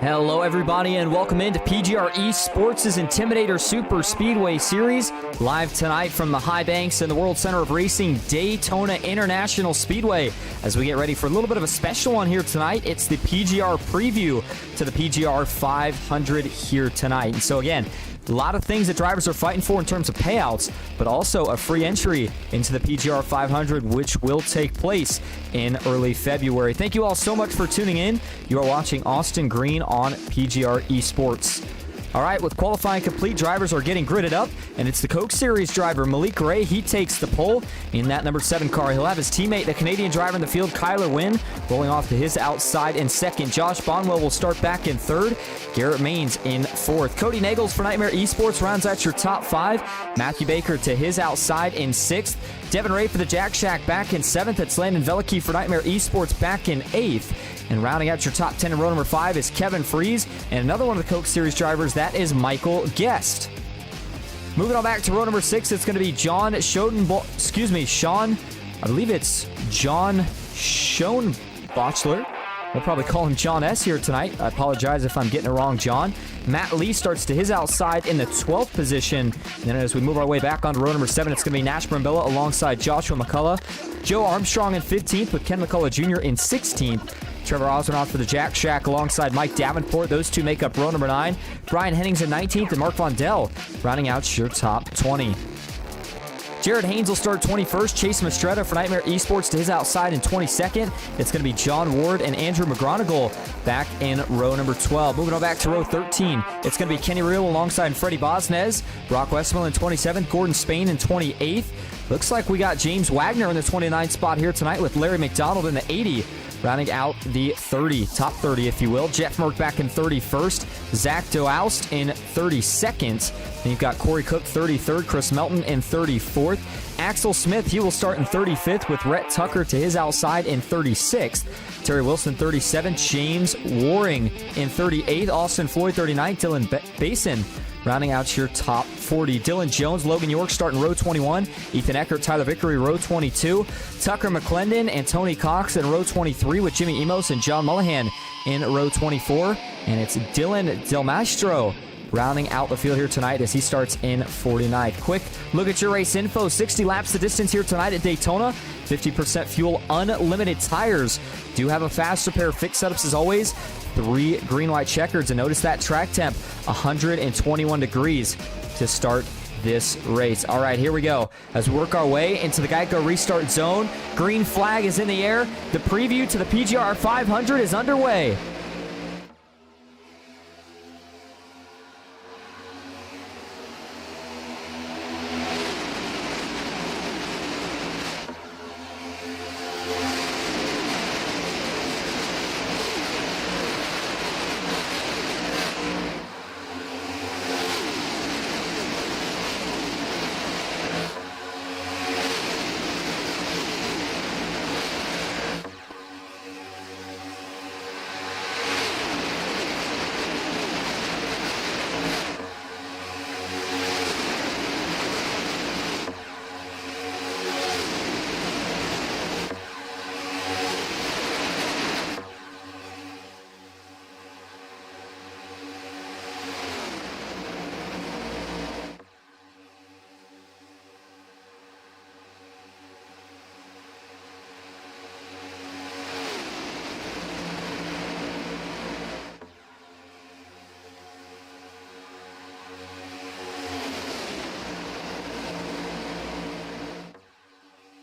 Hello everybody and welcome into PGR eSports' Intimidator Superspeedway Series, live tonight from the high banks in the World Center of Racing, Daytona International Speedway. As we get ready for a little bit of a special one here tonight, it's the PGR preview to the PGR 500 here tonight. And so again, a lot of things that drivers are fighting for in terms of payouts, but also a free entry into the PGR 500, which will take place in early February. Thank you all so much for tuning in. You are watching Austin Green on PGR eSports. All right, with qualifying complete, drivers are getting gridded up, and it's the Coke Series driver, Malik Ray. He takes the pole in that number 7 car. He'll have his teammate, the Canadian driver in the field, Kyler Wynn, rolling off to his outside in second. Josh Bonwell will start back in third. Garrett Maines in fourth. Cody Nagels for Nightmare Esports rounds out your top 5. Matthew Baker to his outside in 6th. Devin Ray for the Jack Shack back in 7th. It's Landon Velicky for Nightmare Esports back in 8th. And rounding out your top 10 in row number 5 is Kevin Freeze. And another one of the Coke Series drivers, that is Michael Guest. Moving on back to row number 6, it's going to be Sean, I believe it's John Schoenbachler. We'll probably call him John S. here tonight. I apologize if I'm getting it wrong, John. Matt Lee starts to his outside in the 12th position. And then as we move our way back onto row number 7, it's going to be Nash Brambilla alongside Joshua McCullough. Joe Armstrong in 15th with Ken McCullough Jr. in 16th. Trevor Osmond for the Jack Shack alongside Mike Davenport. Those two make up row number 9. Brian Hennings in 19th and Mark Vondell rounding out your top 20. Jared Haynes will start 21st. Chase Mastretta for Nightmare Esports to his outside in 22nd. It's going to be John Ward and Andrew McGronigal back in row number 12. Moving on back to row 13, it's going to be Kenny Reel alongside Freddie Bosnez. Brock Westmill in 27th. Gordon Spain in 28th. Looks like we got James Wagner in the 29th spot here tonight with Larry McDonald in the 80. Rounding out the 30, top 30, if you will. Jeff Merck back in 31st. Zach Doaust in 32nd. Then you've got Corey Cook, 33rd. Chris Melton in 34th. Axel Smith, he will start in 35th with Rhett Tucker to his outside in 36th. Terry Wilson, 37th. James Waring in 38th. Austin Floyd, 39th. Dylan Basin rounding out your top 40. Dylan Jones, Logan York starting row 21. Ethan Eckert, Tyler Vickery, row 22. Tucker McClendon and Tony Cox in row 23 with Jimmy Emos and John Mullahan in row 24. And it's Dylan Del Mastro rounding out the field here tonight as he starts in 49th. Quick look at your race info. 60 laps the distance here tonight at Daytona. 50% fuel, unlimited tires. Do have a fast repair fix setups as always. 3 green light checkers, and notice that track temp 121 degrees to start this race. All right, here we go as we work our way into the Geico restart zone. Green flag is in the air. The preview to the PGR 500 is underway.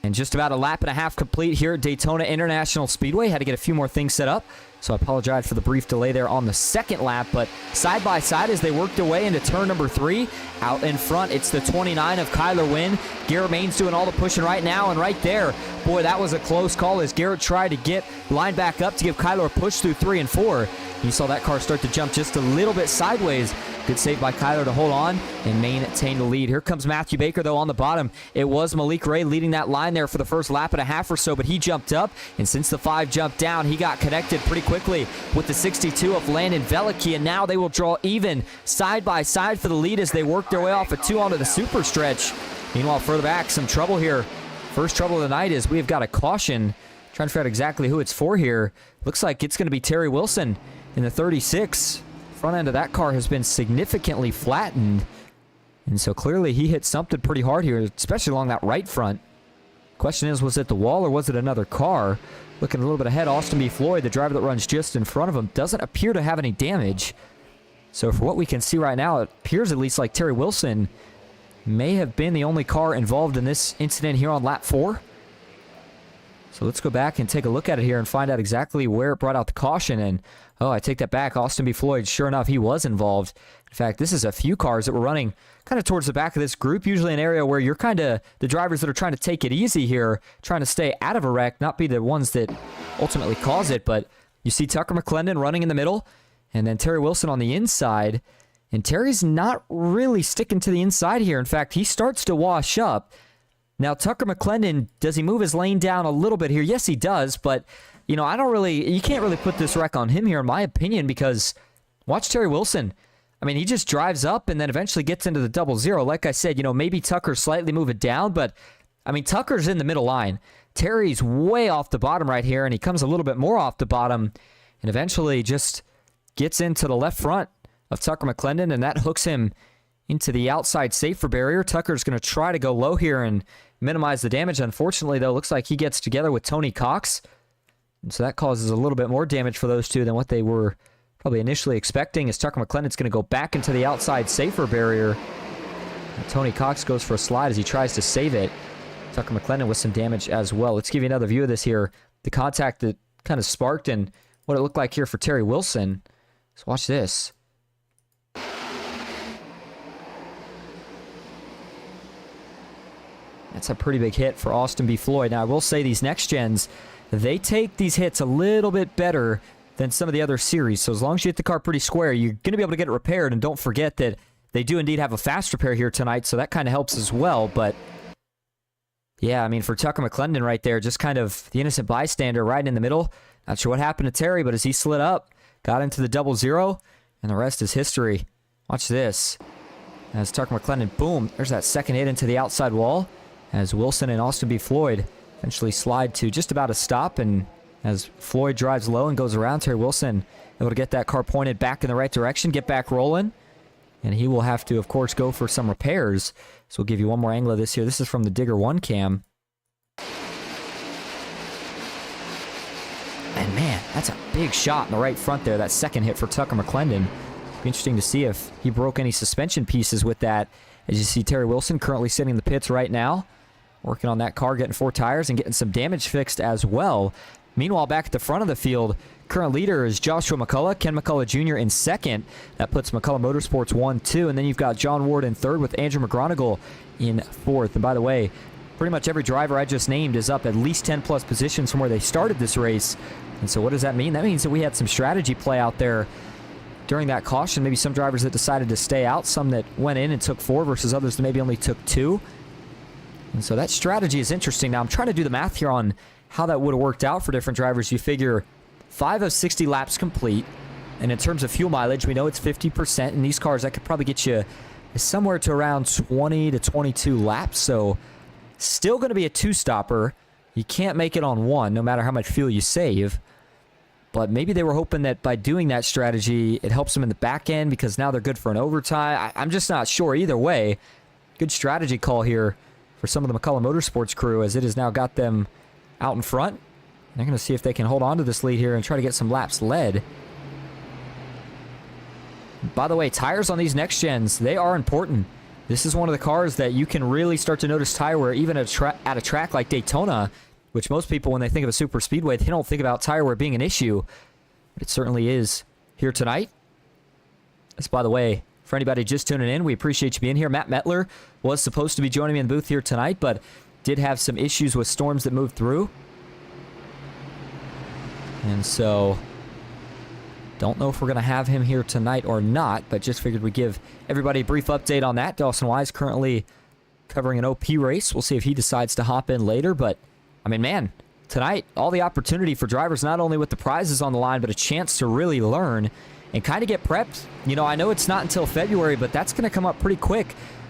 And just about a lap and a half complete here at Daytona International Speedway. Had to get a few more things set up, so I apologize for the brief delay there on the second lap. But side by side as they worked their way into turn number 3, out in front, it's the 29 of Kyler Wynn. Garrett Maines doing all the pushing right now, and right there, boy, that was a close call as Garrett tried to get lined back up to give Kyler a push through 3 and 4. You saw that car start to jump just a little bit sideways. Good save by Kyler to hold on and maintain the lead. Here comes Matthew Baker, though, on the bottom. It was Malik Ray leading that line there for the first lap and a half or so, but he jumped up, and since the 5 jumped down, he got connected pretty quickly with the 62 of Landon Velicky, and now they will draw even side by side for the lead as they work their way off a 2 onto the super stretch. Meanwhile, further back, some trouble here. First trouble of the night is we've got a caution. Trying to figure out exactly who it's for here. Looks like it's going to be Terry Wilson. in the 36. Front end of that car has been significantly flattened. And so clearly he hit something pretty hard here, especially along that right front. Question is, was it the wall or was it another car? Looking a little bit ahead, Austin B. Floyd, the driver that runs just in front of him, doesn't appear to have any damage. So for what we can see right now, it appears at least like Terry Wilson may have been the only car involved in this incident here on lap 4. So let's go back and take a look at it here and find out exactly where it brought out the caution. And, oh, I take that back. Austin B. Floyd, sure enough, he was involved. In fact, this is a few cars that were running kind of towards the back of this group, usually an area where you're kind of the drivers that are trying to take it easy here, trying to stay out of a wreck, not be the ones that ultimately cause it. But you see Tucker McClendon running in the middle, and then Terry Wilson on the inside. And Terry's not really sticking to the inside here. In fact, he starts to wash up. Now, Tucker McClendon, does he move his lane down a little bit here? Yes, he does, but, you know, you can't really put this wreck on him here, in my opinion, because watch Terry Wilson. I mean, he just drives up and then eventually gets into the 0-0. Like I said, you know, maybe Tucker slightly move it down, but, I mean, Tucker's in the middle line. Terry's way off the bottom right here, and he comes a little bit more off the bottom, and eventually just gets into the left front of Tucker McClendon, and that hooks him into the outside safer barrier. Tucker's going to try to go low here and minimize the damage. Unfortunately, though, looks like he gets together with Tony Cox. And so that causes a little bit more damage for those two than what they were probably initially expecting, as Tucker McClendon's going to go back into the outside safer barrier. And Tony Cox goes for a slide as he tries to save it. Tucker McClendon with some damage as well. Let's give you another view of this here. The contact that kind of sparked and what it looked like here for Terry Wilson. So watch this. That's a pretty big hit for Austin B. Floyd. Now, I will say these next gens, they take these hits a little bit better than some of the other series. So as long as you hit the car pretty square, you're going to be able to get it repaired. And don't forget that they do indeed have a fast repair here tonight, so that kind of helps as well. But, yeah, I mean, for Tucker McClendon right there, just kind of the innocent bystander right in the middle. Not sure what happened to Terry, but as he slid up, got into the 0-0, and the rest is history. Watch this. As Tucker McClendon, boom, there's that second hit into the outside wall, as Wilson and Austin B. Floyd eventually slide to just about a stop, and as Floyd drives low and goes around, Terry Wilson able to get that car pointed back in the right direction, get back rolling, and he will have to, of course, go for some repairs. So we'll give you one more angle of this here. This is from the Digger 1 cam. And man, that's a big shot in the right front there, that second hit for Tucker McClendon. Be interesting to see if he broke any suspension pieces with that. As you see Terry Wilson currently sitting in the pits right now, working on that car, getting 4 tires and getting some damage fixed as well. Meanwhile, back at the front of the field, current leader is Joshua McCullough, Ken McCullough Jr. in second. That puts McCullough Motorsports 1-2, and then you've got John Ward in third with Andrew McGonigal in fourth. And by the way, pretty much every driver I just named is up at least 10-plus positions from where they started this race. And so what does that mean? That means that we had some strategy play out there during that caution. Maybe some drivers that decided to stay out, some that went in and took 4 versus others that maybe only took 2. And so that strategy is interesting. Now, I'm trying to do the math here on how that would have worked out for different drivers. You figure 5 of 60 laps complete, and in terms of fuel mileage, we know it's 50%. In these cars, that could probably get you somewhere to around 20 to 22 laps. So still going to be a 2-stopper. You can't make it on 1, no matter how much fuel you save. But maybe they were hoping that by doing that strategy, it helps them in the back end because now they're good for an overtime. I'm just not sure either way. Good strategy call here for some of the McCullough Motorsports crew, as it has now got them out in front. They're going to see if they can hold on to this lead here and try to get some laps led. By the way, tires on these next gens, they are important. This is one of the cars that you can really start to notice tire wear even at a track like Daytona, which most people, when they think of a super speedway, they don't think about tire wear being an issue. But it certainly is here tonight. As, by the way, for anybody just tuning in, we appreciate you being here. Matt Mettler was supposed to be joining me in the booth here tonight, but did have some issues with storms that moved through. And so, don't know if we're going to have him here tonight or not, but just figured we'd give everybody a brief update on that. Dawson Wise currently covering an OP race. We'll see if he decides to hop in later, but, I mean, man, tonight, all the opportunity for drivers, not only with the prizes on the line, but a chance to really learn and kind of get prepped. You know, I know it's not until February, but that's going to come up pretty quick.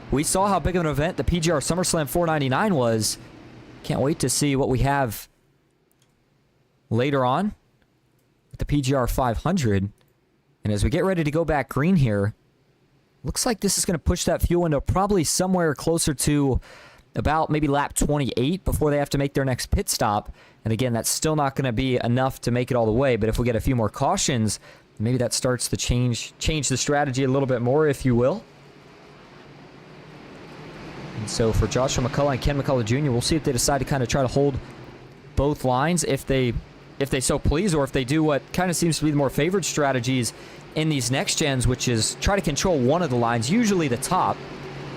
We saw how big of an event the PGR SummerSlam 499 was. Can't wait to see what we have later on with the PGR 500. And as we get ready to go back green here, looks like this is going to push that fuel window probably somewhere closer to about maybe lap 28 before they have to make their next pit stop. And again, that's still not going to be enough to make it all the way, but if we get a few more cautions, maybe that starts to change the strategy a little bit more, if you will. And so for Joshua McCullough and Ken McCullough Jr., we'll see if they decide to kind of try to hold both lines if they so please, or if they do what kind of seems to be the more favored strategies in these next gens, which is try to control one of the lines, usually the top,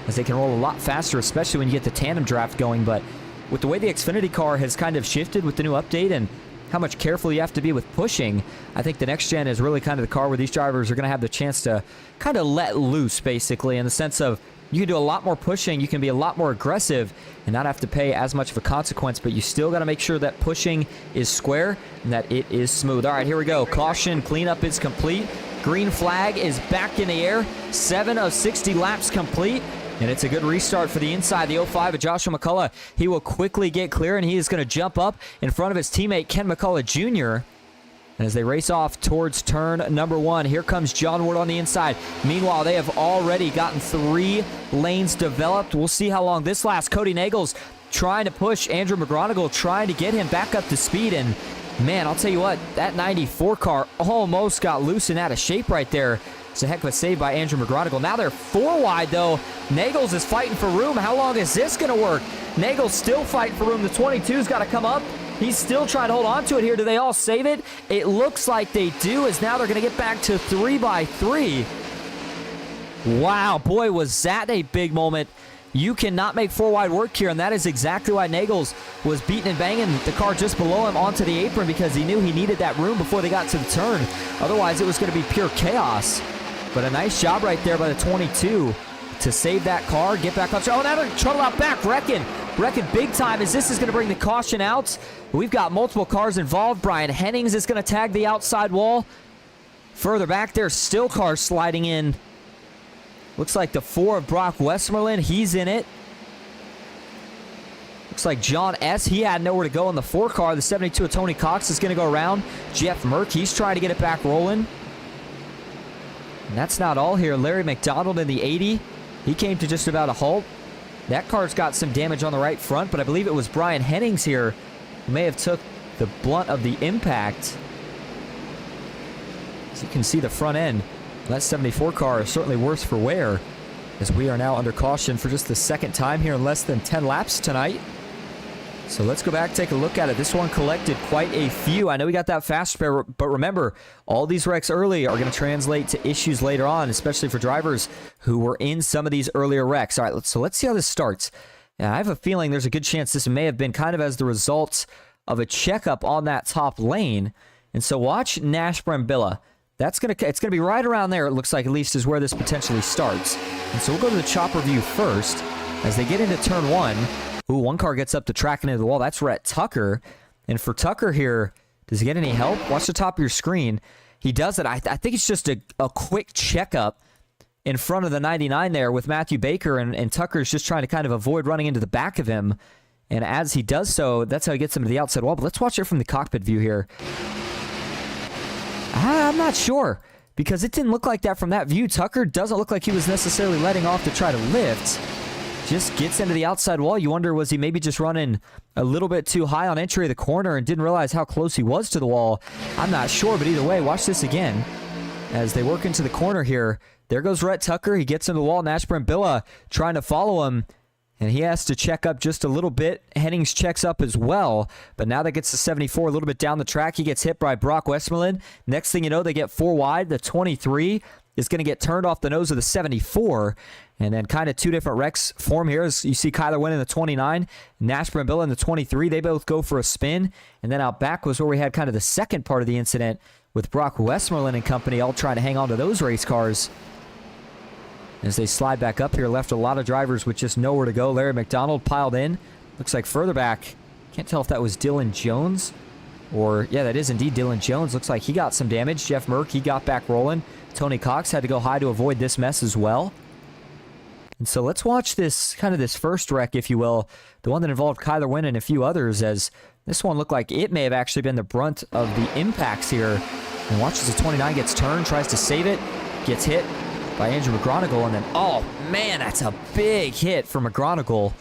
as they can roll a lot faster, especially when you get the tandem draft going. But with the way the Xfinity car has kind of shifted with the new update and how much careful you have to be with pushing, I think the next gen is really kind of the car where these drivers are going to have the chance to kind of let loose, basically, in the sense of you can do a lot more pushing, you can be a lot more aggressive, and not have to pay as much of a consequence, but you still got to make sure that pushing is square and that it is smooth. All right, here we go. Caution, cleanup is complete. Green flag is back in the air. 7 of 60 laps complete. And it's a good restart for the inside, the 05 of Joshua McCullough. He will quickly get clear, and he is going to jump up in front of his teammate, Ken McCullough Jr., and as they race off towards turn number 1, here comes John Ward on the inside. Meanwhile, they have already gotten 3 lanes developed. We'll see how long this lasts. Cody Nagels trying to push Andrew McGonigal, trying to get him back up to speed. And, man, I'll tell you what, that 94 car almost got loose and out of shape right there. It's a heck of a save by Andrew McGonigal. Now they're 4 wide, though. Nagels is fighting for room. How long is this going to work? Nagels still fighting for room. The 22's got to come up. He's still trying to hold on to it here. Do they all save it? It looks like they do, as now they're going to get back to 3x3. Wow, boy, was that a big moment. You cannot make 4 wide work here, and that is exactly why Nagels was beating and banging the car just below him onto the apron, because he knew he needed that room before they got to the turn. Otherwise, it was going to be pure chaos. But a nice job right there by the 22 to save that car, get back up. Oh, now they're trouble out back. Wrecking big time, as this is going to bring the caution out. We've got multiple cars involved. Brian Hennings is going to tag the outside wall. Further back, there's still cars sliding in. Looks like the 4 of Brock Westmoreland, he's in it. Looks like John S., he had nowhere to go in the 4 car. The 72 of Tony Cox is going to go around. Jeff Merck, he's trying to get it back rolling. And that's not all here. Larry McDonald in the 80. He came to just about a halt. That car's got some damage on the right front, but I believe it was Brian Hennings here who may have took the blunt of the impact. As you can see, the front end, that 74 car is certainly worse for wear, as we are now under caution for just the second time here in less than 10 laps tonight. So let's go back, take a look at it. This one collected quite a few. I know we got that fast spare, but remember, all these wrecks early are going to translate to issues later on, especially for drivers who were in some of these earlier wrecks. All right, so let's see how this starts. Now, I have a feeling there's a good chance this may have been kind of as the result of a checkup on that top lane. And so watch Nash Brambilla. It's gonna be right around there, it looks like, at least is where this potentially starts. And so we'll go to the chopper view first as they get into turn 1. Ooh, one car gets up the track and into the wall. That's Rhett Tucker. And for Tucker here, does he get any help? Watch the top of your screen. He does it. I think it's just a quick checkup in front of the 99 there with Matthew Baker, and Tucker's just trying to kind of avoid running into the back of him. And as he does so, that's how he gets him to the outside wall. But let's watch it from the cockpit view here. I'm not sure, because it didn't look like that from that view. Tucker doesn't look like he was necessarily letting off to try to lift. Just gets into the outside wall. You wonder, was he maybe just running a little bit too high on entry of the corner and didn't realize how close he was to the wall? I'm not sure, but either way, watch this again. As they work into the corner here, there goes Rhett Tucker. He gets into the wall. Nash Brambilla trying to follow him, and he has to check up just a little bit. Hennings checks up as well, but now that gets to 74 a little bit down the track. He gets hit by Brock Westmoreland. Next thing you know, they get 4 wide. The 23 is going to get turned off the nose of the 74. And then kind of 2 different wrecks form here. As you see Kyler Wynn in the 29, Nash Brambilla in the 23. They both go for a spin. And then out back was where we had kind of the second part of the incident with Brock Westmoreland and company all trying to hang on to those race cars. As they slide back up here, left a lot of drivers with just nowhere to go. Larry McDonald piled in. Looks like further back, can't tell if that was Dylan Jones or, yeah, that is indeed Dylan Jones. Looks like he got some damage. Jeff Merck, he got back rolling. Tony Cox had to go high to avoid this mess as well. And so let's watch this, kind of this first wreck, if you will, the one that involved Kyler Wynn and a few others, as this one looked like it may have actually been the brunt of the impacts here. And watch as the 29 gets turned, tries to save it, gets hit by Andrew McGonigal, and then, oh man, that's a big hit for McGonigal.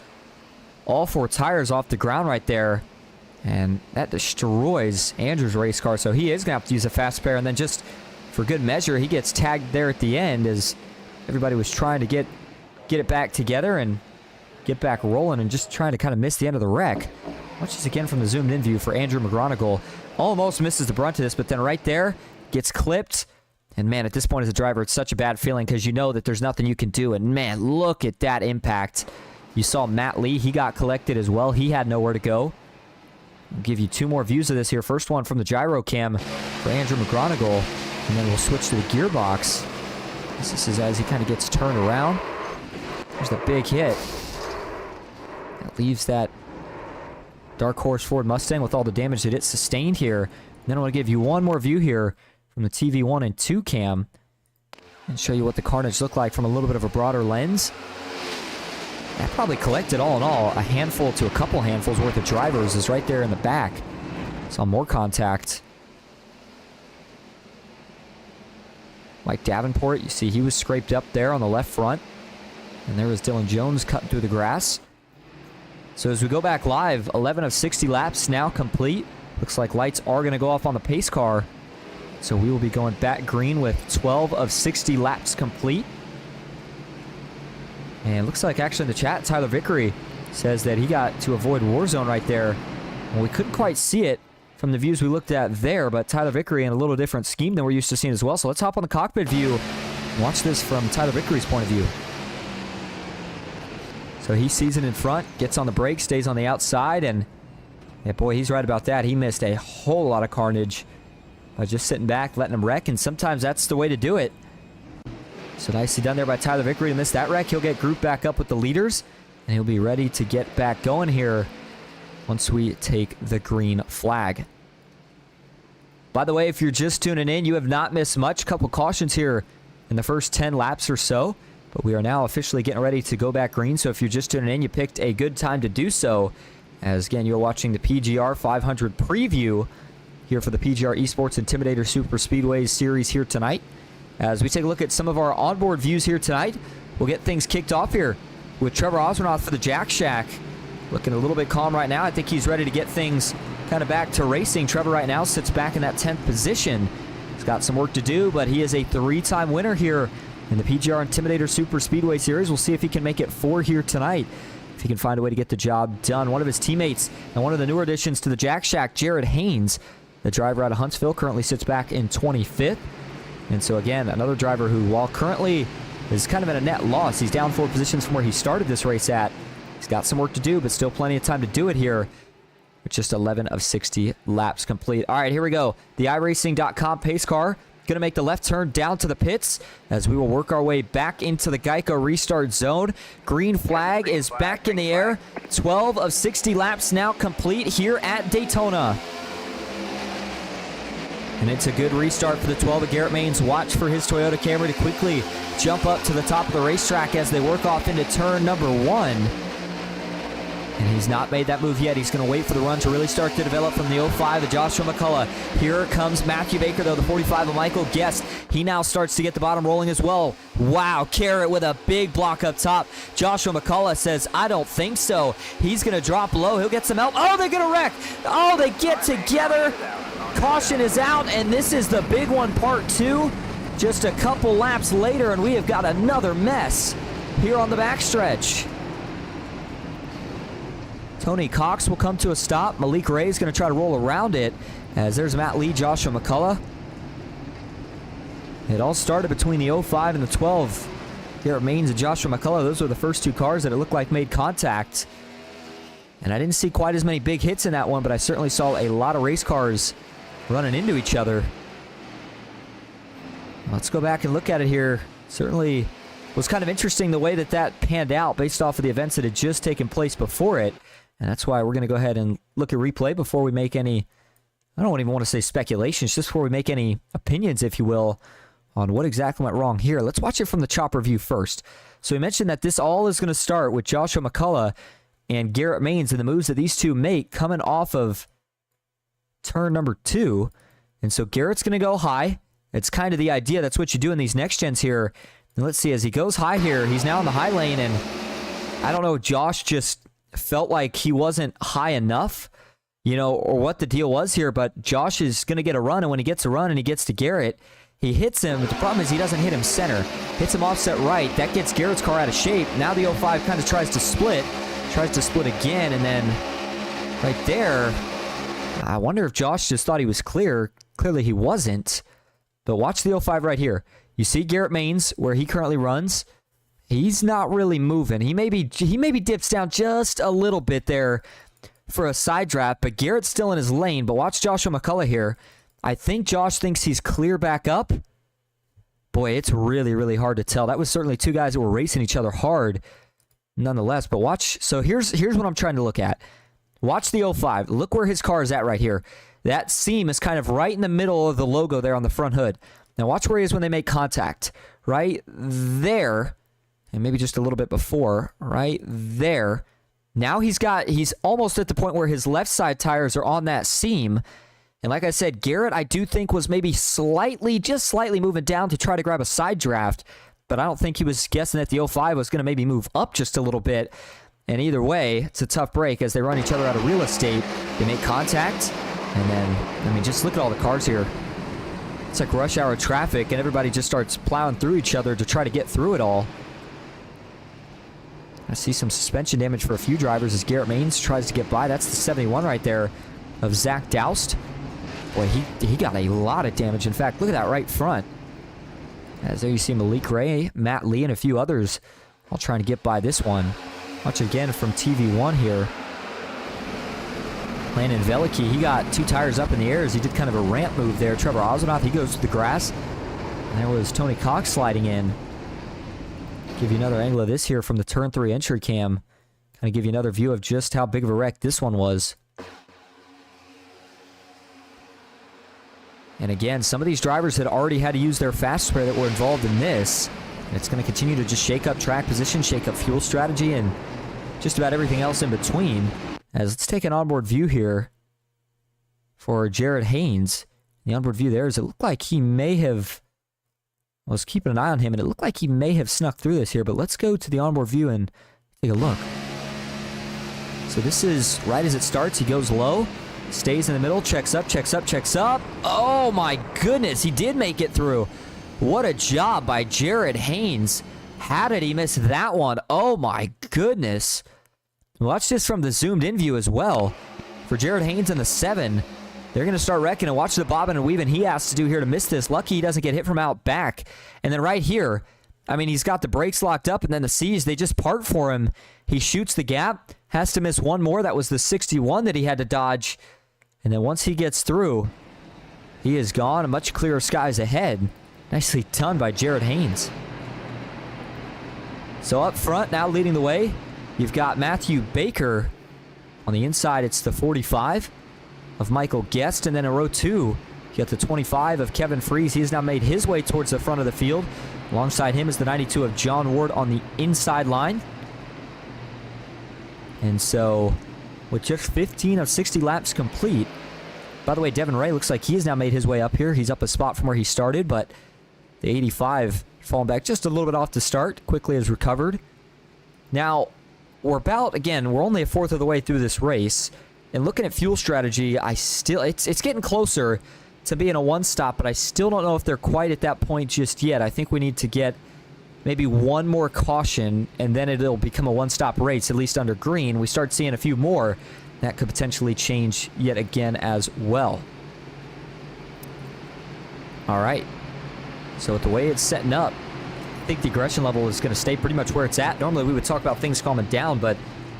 All 4 tires off the ground right there. And that destroys Andrew's race car, so he is going to have to use a fast spare. And then just for good measure, he gets tagged there at the end as everybody was trying to get it back together and get back rolling and just trying to kind of miss the end of the wreck. Watch this again from the zoomed-in view for Andrew McGonigal. Almost misses the brunt of this, but then right there, gets clipped. And man, at this point as a driver, it's such a bad feeling because you know that there's nothing you can do. And man, look at that impact. You saw Matt Lee, he got collected as well. He had nowhere to go. I'll give you 2 more views of this here. First one from the gyro cam for Andrew McGonigal. And then we'll switch to the gearbox. This is as he kind of gets turned around. There's the big hit. That leaves that Dark Horse Ford Mustang with all the damage that it sustained here. And then I want to give you one more view here from the TV1 and 2 cam and show you what the carnage looked like from a little bit of a broader lens. That probably collected, all in all, a handful to a couple handfuls worth of drivers is right there in the back. Saw more contact. Mike Davenport, you see he was scraped up there on the left front. And there was Dylan Jones cutting through the grass. So as we go back live, 11 of 60 laps now complete. Looks like lights are going to go off on the pace car. So we will be going back green with 12 of 60 laps complete. And looks like actually in the chat, Tyler Vickery says that he got to avoid Warzone right there. Well, we couldn't quite see it from the views we looked at there, but Tyler Vickery in a little different scheme than we're used to seeing as well. So let's hop on the cockpit view and watch this from Tyler Vickery's point of view. So he sees it in front, gets on the brake, stays on the outside, and yeah, boy, he's right about that. He missed a whole lot of carnage by just sitting back, letting him wreck, and sometimes that's the way to do it. So nicely done there by Tyler Vickery to miss that wreck. He'll get grouped back up with the leaders, and he'll be ready to get back going here once we take the green flag. By the way, if you're just tuning in, you have not missed much. Couple cautions here in the first 10 laps or so, but we are now officially getting ready to go back green. So if you're just tuning in, you picked a good time to do so, as again, you're watching the PGR 500 preview here for the PGR eSports Intimidator Superspeedway Series here tonight. As we take a look at some of our onboard views here tonight, we'll get things kicked off here with Trevor Osmanoff for the Jack Shack. Looking a little bit calm right now. I think he's ready to get things kind of back to racing. Trevor right now sits back in that 10th position. He's got some work to do, but he is a 3-time winner here in the PGR Intimidator Superspeedway Series. We'll see if he can make it 4 here tonight, if he can find a way to get the job done. One of his teammates and one of the newer additions to the Jack Shack, Jared Haynes, the driver out of Huntsville, currently sits back in 25th. And so again, another driver who, while currently is kind of in a net loss, he's down 4 positions from where he started this race at. He's got some work to do, but still plenty of time to do it here with just 11 of 60 laps complete. All right, here we go. The iRacing.com pace car going to make the left turn down to the pits as we will work our way back into the Geico restart zone. Green flag is back in the air. 12 of 60 laps now complete here at Daytona. And it's a good restart for the 12 of Garrett Maines. Watch for his Toyota Camry to quickly jump up to the top of the racetrack as they work off into turn number 1. And he's not made that move yet. He's going to wait for the run to really start to develop from the 05 of Joshua McCullough. Here comes Matthew Baker, though, the 45 of Michael Guest. He now starts to get the bottom rolling as well. Wow, Carrot with a big block up top. Joshua McCullough says, I don't think so. He's going to drop low. He'll get some help. Oh, they're going to wreck. Oh, they get together. Caution is out, and this is the big one, part 2. Just a couple laps later, and we have got another mess here on the backstretch. Tony Cox will come to a stop. Malik Ray is going to try to roll around it, as there's Matt Lee, Joshua McCullough. It all started between the 05 and the 12. Garrett Maines and Joshua McCullough, those were the first 2 cars that it looked like made contact. And I didn't see quite as many big hits in that one, but I certainly saw a lot of race cars running into each other. Let's go back and look at it here. Certainly was kind of interesting the way that that panned out based off of the events that had just taken place before it. And that's why we're going to go ahead and look at replay before we make any, I don't even want to say speculations, just before we make any opinions, if you will, on what exactly went wrong here. Let's watch it from the chopper view first. So we mentioned that this all is going to start with Joshua McCullough and Garrett Maines and the moves that these two make coming off of turn number 2. And so Garrett's going to go high. It's kind of the idea. That's what you do in these next gens here. And let's see, as he goes high here, he's now in the high lane, and I don't know, Josh just felt like he wasn't high enough, you know, or what the deal was here, but Josh is going to get a run, and when he gets a run and he gets to Garrett, he hits him. The problem is he doesn't hit him center. Hits him offset right. That gets Garrett's car out of shape. Now the 05 kind of tries to split again, and then right there, I wonder if Josh just thought he was clear. Clearly he wasn't. But watch the 05 right here. You see Garrett Maines, where he currently runs. He's not really moving. He maybe dips down just a little bit there for a side draft, but Garrett's still in his lane. But watch Joshua McCullough here. I think Josh thinks he's clear back up. Boy, it's really, really hard to tell. That was certainly two guys that were racing each other hard nonetheless. But watch. So here's what I'm trying to look at. Watch the 05. Look where his car is at right here. That seam is kind of right in the middle of the logo there on the front hood. Now watch where he is when they make contact. Right there, and maybe just a little bit before, right there. Now he's almost at the point where his left side tires are on that seam. And like I said, Garrett, I do think was maybe just slightly moving down to try to grab a side draft, but I don't think he was guessing that the 05 was going to maybe move up just a little bit. And either way, it's a tough break as they run each other out of real estate. They make contact, and then, I mean, just look at all the cars here. It's like rush hour traffic, and everybody just starts plowing through each other to try to get through it all. I see some suspension damage for a few drivers as Garrett Maines tries to get by. That's the 71 right there of Zach Doust. Boy, he got a lot of damage. In fact, look at that right front. As there you see Malik Ray, Matt Lee, and a few others all trying to get by this one. Watch again from TV1 here. Landon Velicky, he got two tires up in the air as he did kind of a ramp move there. Trevor Ozanoff, he goes to the grass. And there was Tony Cox sliding in. Give you another angle of this here from the turn 3 entry cam. Kind of give you another view of just how big of a wreck this one was. And again, some of these drivers had already had to use their fast spray that were involved in this. And it's going to continue to just shake up track position, shake up fuel strategy, and just about everything else in between. As let's take an onboard view here for Jared Haynes. The onboard view there is it looked like he may have... I was keeping an eye on him, and it looked like he may have snuck through this here, but let's go to the onboard view and take a look. So this is right as it starts. He goes low, stays in the middle, checks up, checks up, checks up. Oh my goodness, he did make it through. What a job by Jared Haynes. How did he miss that one? Oh my goodness. Watch this from the zoomed in view as well. For Jared Haynes in the 7, they're going to start wrecking, and watch the bobbing and weaving he has to do here to miss this. Lucky he doesn't get hit from out back. And then right here, I mean, he's got the brakes locked up, and then the C's, they just part for him. He shoots the gap, has to miss one more. That was the 61 that he had to dodge. And then once he gets through, he is gone. Much clearer skies ahead. Nicely done by Jared Haynes. So up front, now leading the way, you've got Matthew Baker. On the inside, it's the 45 of Michael Guest. And then in row 2, you got the 25 of Kevin Freeze. He has now made his way towards the front of the field. Alongside him is the 92 of John Ward on the inside line. And so, with just 15 of 60 laps complete, by the way, Devin Ray looks like he has now made his way up here. He's up a spot from where he started, but the 85 falling back just a little bit off the start. Quickly has recovered. Now, we're only a fourth of the way through this race. And looking at fuel strategy, it's getting closer to being a one-stop, but I still don't know if they're quite at that point just yet. I think we need to get maybe one more caution, and then it'll become a one-stop race, at least under green. We start seeing a few more. That could potentially change yet again as well. All right. So with the way it's setting up, I think the aggression level is going to stay pretty much where it's at. Normally we would talk about things calming down, but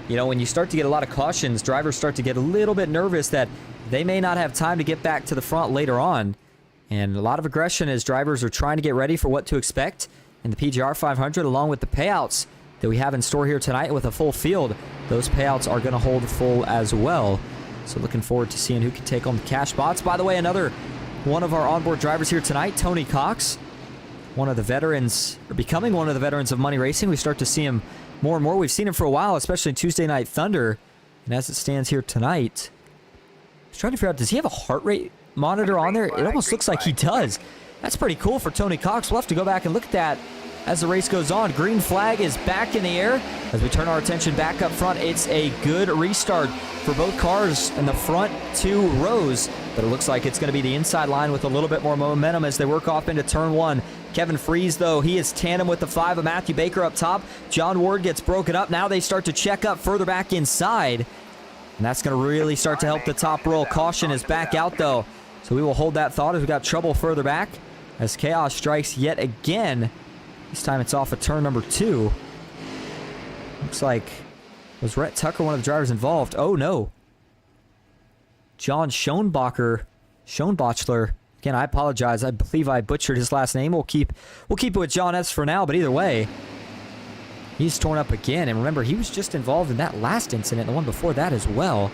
you know, when you start to get a lot of cautions, drivers start to get a little bit nervous that they may not have time to get back to the front later on. And a lot of aggression as drivers are trying to get ready for what to expect in the PGR 500, along with the payouts that we have in store here tonight with a full field. Those payouts are going to hold full as well. So looking forward to seeing who can take on the cash spots. By the way, another one of our onboard drivers here tonight, Tony Cox, one of the veterans, or becoming one of the veterans of Money Racing. We start to see him more and more. We've seen him for a while, especially in Tuesday Night Thunder. And as it stands here tonight, I was trying to figure out, does he have a heart rate monitor on there? It almost looks like he does. That's pretty cool for Tony Cox. We'll have to go back and look at that as the race goes on. Green flag is back in the air. As we turn our attention back up front, it's a good restart for both cars in the front 2 rows. But it looks like it's going to be the inside line with a little bit more momentum as they work off into turn 1. Kevin Freeze, though, he is tandem with the 5 of Matthew Baker up top. John Ward gets broken up. Now they start to check up further back inside. And that's going to really start to help the top roll. Caution is back out, though. So we will hold that thought as we got trouble further back as chaos strikes yet again. This time it's off of turn number 2. Looks like, was Rhett Tucker one of the drivers involved? Oh, no. John Schoenbachler. Again, I apologize. I believe I butchered his last name. We'll keep it with John S. for now, but either way, he's torn up again. And remember, he was just involved in that last incident, the one before that as well.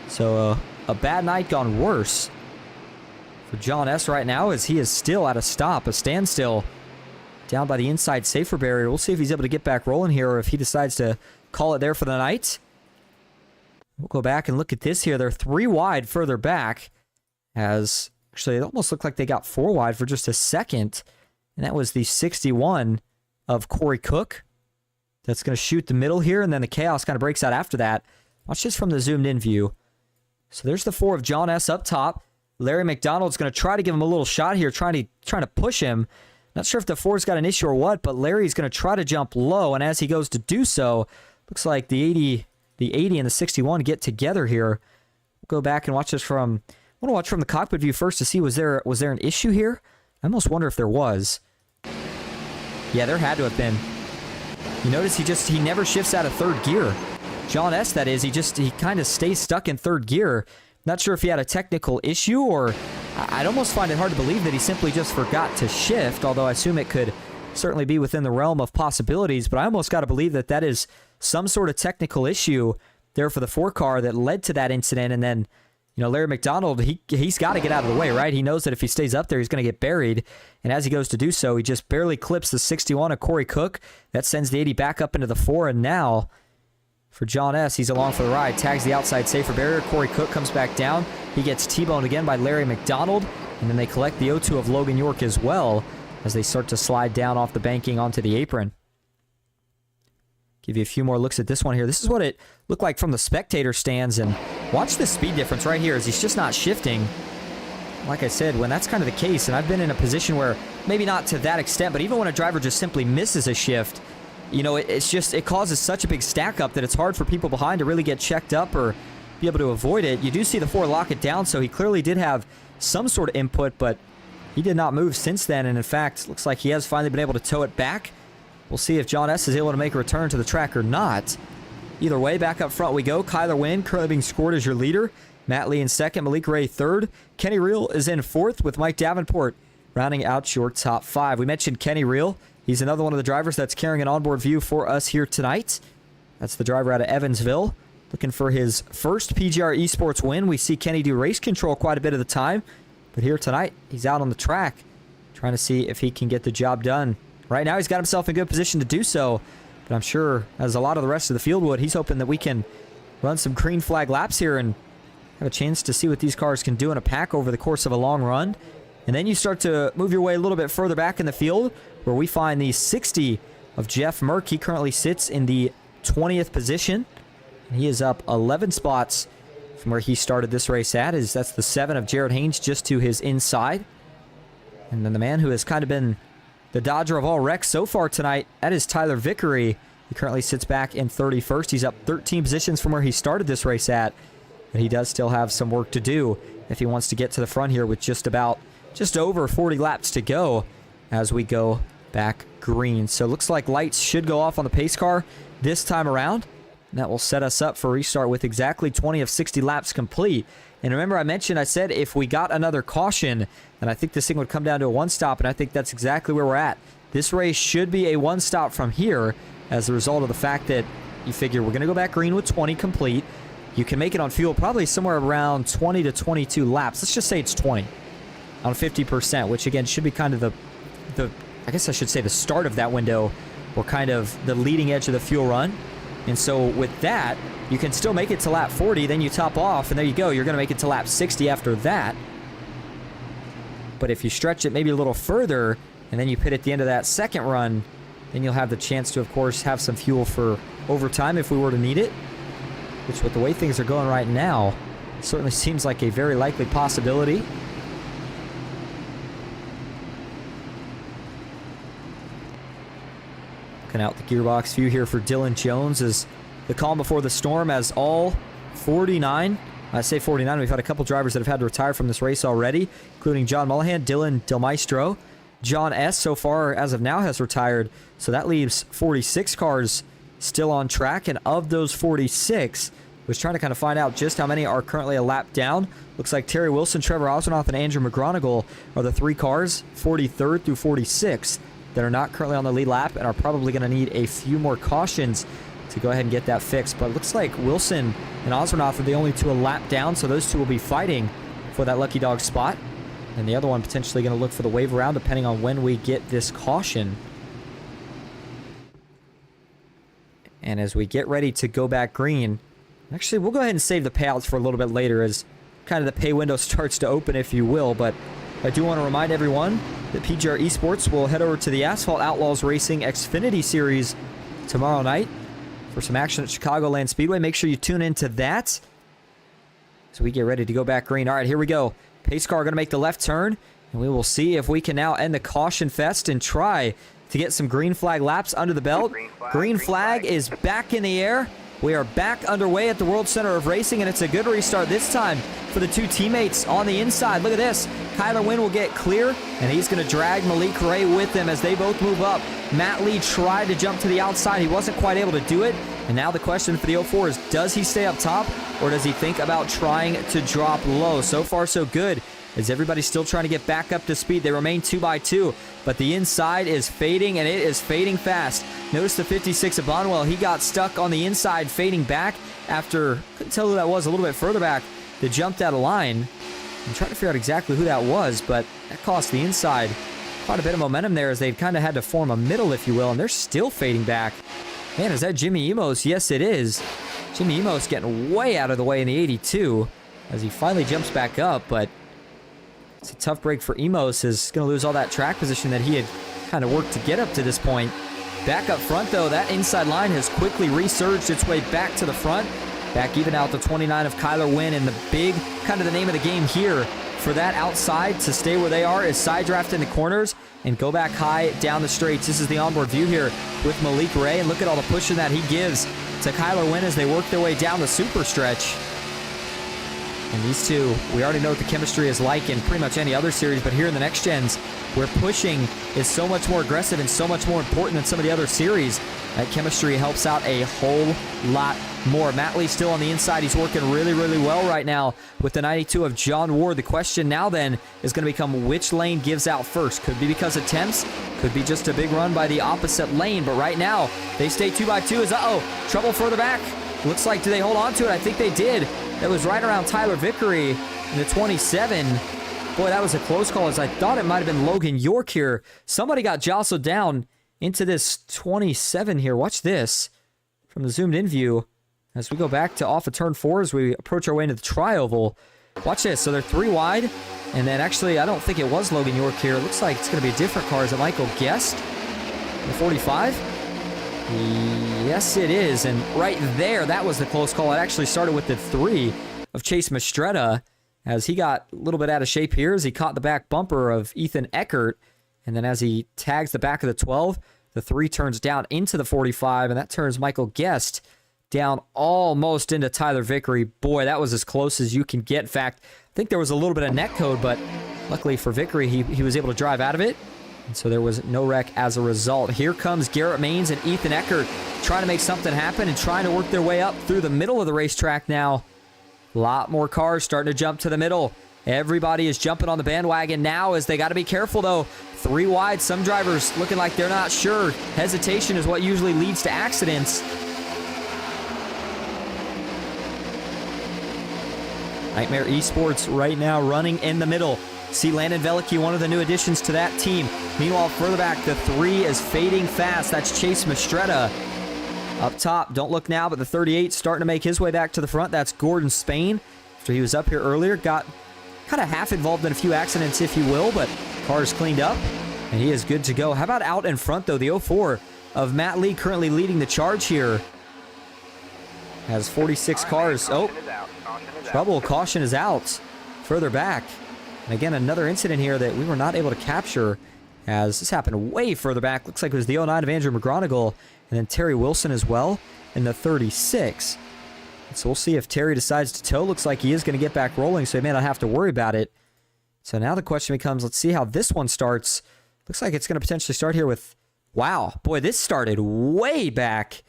So a bad night gone worse for John S. right now, as he is still at a standstill down by the inside safer barrier. We'll see if he's able to get back rolling here or if he decides to call it there for the night. We'll go back and look at this here. They're 3 wide further back, as actually it almost looked like they got 4 wide for just a second, and that was the 61 of Corey Cook. That's going to shoot the middle here, and then the chaos kind of breaks out after that. Watch this from the zoomed-in view. So there's the 4 of John S. up top. Larry McDonald's going to try to give him a little shot here, trying to push him. Not sure if the 4's got an issue or what, but Larry's going to try to jump low, and as he goes to do so, looks like the 80 and the 61 get together here. We'll go back and watch this from... I want to watch from the cockpit view first to see was there an issue here? I almost wonder if there was. Yeah, there had to have been. You notice he never shifts out of 3rd gear. John S., that is, he kind of stays stuck in 3rd gear. Not sure if he had a technical issue, or I'd almost find it hard to believe that he simply just forgot to shift, although I assume it could certainly be within the realm of possibilities, but I almost got to believe that that is some sort of technical issue there for the 4 car that led to that incident. And then, Larry McDonald, he's got to get out of the way, right? He knows that if he stays up there, he's going to get buried. And as he goes to do so, he just barely clips the 61 of Corey Cook. That sends the 80 back up into the 4, and now for John S., he's along for the ride. Tags the outside safer barrier. Corey Cook comes back down. He gets T-boned again by Larry McDonald, and then they collect the O2 of Logan York as well as they start to slide down off the banking onto the apron. Give you a few more looks at this one here. This is what it looked like from the spectator stands, and watch the speed difference right here as he's just not shifting. Like I said, when that's kind of the case, and I've been in a position where maybe not to that extent, but even when a driver just simply misses a shift, it causes such a big stack up that it's hard for people behind to really get checked up or be able to avoid it. You do see the 4 lock it down, so he clearly did have some sort of input, but he did not move since then, and in fact, looks like he has finally been able to tow it back. We'll see if John S. is able to make a return to the track or not. Either way, back up front we go. Kyler Wynn currently being scored as your leader. Matt Lee in 2nd, Malik Ray 3rd. Kenny Reel is in 4th with Mike Davenport rounding out your top 5. We mentioned Kenny Reel. He's another one of the drivers that's carrying an onboard view for us here tonight. That's the driver out of Evansville, looking for his first PGR eSports win. We see Kenny do race control quite a bit of the time, but here tonight, he's out on the track trying to see if he can get the job done. Right now, he's got himself in good position to do so, but I'm sure, as a lot of the rest of the field would, he's hoping that we can run some green flag laps here and have a chance to see what these cars can do in a pack over the course of a long run. And then you start to move your way a little bit further back in the field, where we find the 60 of Jeff Merck. He currently sits in the 20th position, and he is up 11 spots from where he started this race at. That's the 7 of Jared Haynes just to his inside. And then the man who has kind of been the dodger of all wrecks so far tonight, that is Tyler Vickery. He currently sits back in 31st. He's up 13 positions from where he started this race at, but he does still have some work to do if he wants to get to the front here with just over 40 laps to go as we go back green. So it looks like lights should go off on the pace car this time around. And that will set us up for restart with exactly 20 of 60 laps complete. And remember, I said if we got another caution, then I think this thing would come down to a 1-stop, and I think that's exactly where we're at. This race should be a 1-stop from here as a result of the fact that you figure we're going to go back green with 20 complete. You can make it on fuel probably somewhere around 20 to 22 laps. Let's just say it's 20 on 50%, which again should be kind of the I guess I should say the start of that window, or kind of the leading edge of the fuel run. And so with that, you can still make it to lap 40, then you top off, and there you go. You're going to make it to lap 60 after that. But if you stretch it maybe a little further, and then you pit at the end of that second run, then you'll have the chance to, of course, have some fuel for overtime if we were to need it. Which, with the way things are going right now, certainly seems like a very likely possibility. Looking out the gearbox view here for Dylan Jones is the calm before the storm, as all 49, I say 49, we've had a couple drivers that have had to retire from this race already, including John Mullahan, Dylan Del Maestro. John S. so far as of now has retired, so that leaves 46 cars still on track, and of those 46, was trying to kind of find out just how many are currently a lap down. Looks like Terry Wilson, Trevor Osenoff, and Andrew McGronigal are the 3 cars, 43rd through 46th, that are not currently on the lead lap and are probably going to need a few more cautions to go ahead and get that fixed. But it looks like Wilson and Osenoff are the only 2 a lap down, so those 2 will be fighting for that lucky dog spot. And the other one potentially going to look for the wave around depending on when we get this caution. And as we get ready to go back green, actually we'll go ahead and save the payouts for a little bit later as kind of the pay window starts to open, if you will. But I do want to remind everyone that PGR eSports will head over to the Asphalt Outlaws Racing Xfinity Series tomorrow night for some action at Chicagoland Speedway. Make sure you tune into that as we get ready to go back green. All right, here we go. Pace car going to make the left turn, and we will see if we can now end the caution fest and try to get some green flag laps under the belt. Green flag is back in the air. We are back underway at the World Center of Racing, and it's a good restart this time for the 2 teammates on the inside. Look at this. Kyler Wynn will get clear, and he's going to drag Malik Ray with him as they both move up. Matt Lee tried to jump to the outside. He wasn't quite able to do it. And now the question for the 04 is, does he stay up top, or does he think about trying to drop low? So far, so good, as everybody's still trying to get back up to speed. They remain 2 by 2, but the inside is fading, and it is fading fast. Notice the 56 of Bonwell. He got stuck on the inside, fading back after, couldn't tell who that was, a little bit further back. They jumped out of line. I'm trying to figure out exactly who that was, but that cost the inside quite a bit of momentum there as they've kind of had to form a middle, if you will, and they're still fading back. Man, is that Jimmy Emos? Yes, it is. Jimmy Emos getting way out of the way in the 82 as he finally jumps back up, but it's a tough break for Emos. Is going to lose all that track position that he had kind of worked to get up to this point. Back up front, though, that inside line has quickly resurged its way back to the front. Back even out the 29 of Kyler Wynn, and the big, kind of the name of the game here for that outside to stay where they are is side draft in the corners and go back high down the straights. This is the onboard view here with Malik Ray, and look at all the pushing that he gives to Kyler Wynn as they work their way down the super stretch. And these 2, we already know what the chemistry is like in pretty much any other series, but here in the next gens, where pushing is so much more aggressive and so much more important than some of the other series, that chemistry helps out a whole lot more. Matt Lee still on the inside. He's working really, really well right now with the 92 of John Ward. The question now then is going to become which lane gives out first. Could be because of temps, could be just a big run by the opposite lane, but right now they stay 2 by 2 as, trouble further back. Looks like, do they hold on to it? I think they did. That was right around Tyler Vickery in the 27. Boy, that was a close call, as I thought it might have been Logan York here. Somebody got jostled down into this 27 here. Watch this from the zoomed in view as we go back to off of turn 4 as we approach our way into the tri-oval. Watch this. So they're 3 wide, and then actually I don't think it was Logan York here. It looks like it's going to be a different car. Is it Michael Guest? The 45? Yes, it is. And right there, that was the close call. It actually started with the 3 of Chase Mastretta as he got a little bit out of shape here as he caught the back bumper of Ethan Eckert. And then as he tags the back of the 12, the 3 turns down into the 45, and that turns Michael Guest down almost into Tyler Vickery. Boy, that was as close as you can get. In fact, I think there was a little bit of net code, but luckily for Vickery, he was able to drive out of it. And so there was no wreck as a result. Here comes Garrett Maines and Ethan Eckert trying to make something happen and trying to work their way up through the middle of the racetrack now. A lot more cars starting to jump to the middle. Everybody is jumping on the bandwagon now as they got to be careful, though. 3 wide, some drivers looking like they're not sure. Hesitation is what usually leads to accidents. Nightmare Esports right now running in the middle. See Landon Velicki, one of the new additions to that team. Meanwhile, further back, the 3 is fading fast. That's Chase Mastretta. Up top, don't look now, but the 38 starting to make his way back to the front. That's Gordon Spain. After he was up here earlier, got kind of half involved in a few accidents, if you will, but car is cleaned up, and he is good to go. How about out in front, though? The 04 of Matt Lee currently leading the charge here. Has 46 cars. Oh, trouble. Caution is out. Further back. And again, another incident here that we were not able to capture, as this happened way further back. Looks like it was the 09 of Andrew McGronigal, and then Terry Wilson as well in the 36. So we'll see if Terry decides to tow. Looks like he is going to get back rolling, so he may not have to worry about it. So now the question becomes, let's see how this one starts. Looks like it's going to potentially start here with... Wow. Boy, this started way back.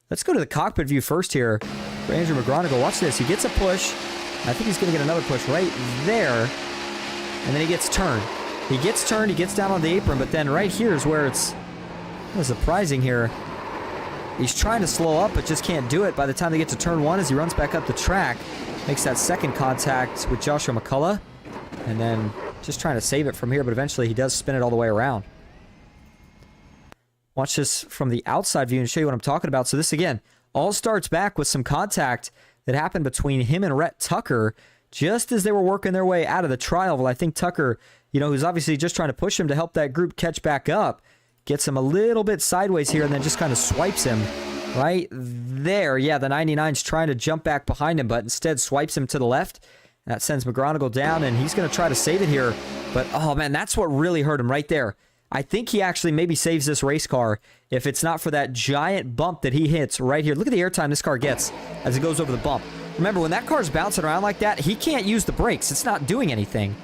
Let's go to the cockpit view first here for Andrew McGronigal. Watch this. He gets a push. I think he's going to get another push right there. And then he gets turned. He gets turned. He gets down on the apron. But then right here is where it's surprising here. He's trying to slow up, but just can't do it. By the time they get to turn 1, as he runs back up the track, makes that second contact with Joshua McCullough. And then just trying to save it from here, but eventually he does spin it all the way around. Watch this from the outside view and show you what I'm talking about. So this, again, all starts back with some contact that happened between him and Rhett Tucker just as they were working their way out of the trial. Well, I think Tucker, who's obviously just trying to push him to help that group catch back up, gets him a little bit sideways here and then just kind of swipes him right there. Yeah, the 99's trying to jump back behind him, but instead swipes him to the left. That sends McGronigal down, and he's going to try to save it here. But, oh, man, that's what really hurt him right there. I think he actually maybe saves this race car if it's not for that giant bump that he hits right here. Look at the airtime this car gets as it goes over the bump. Remember, when that car's bouncing around like that, he can't use the brakes. It's not doing anything.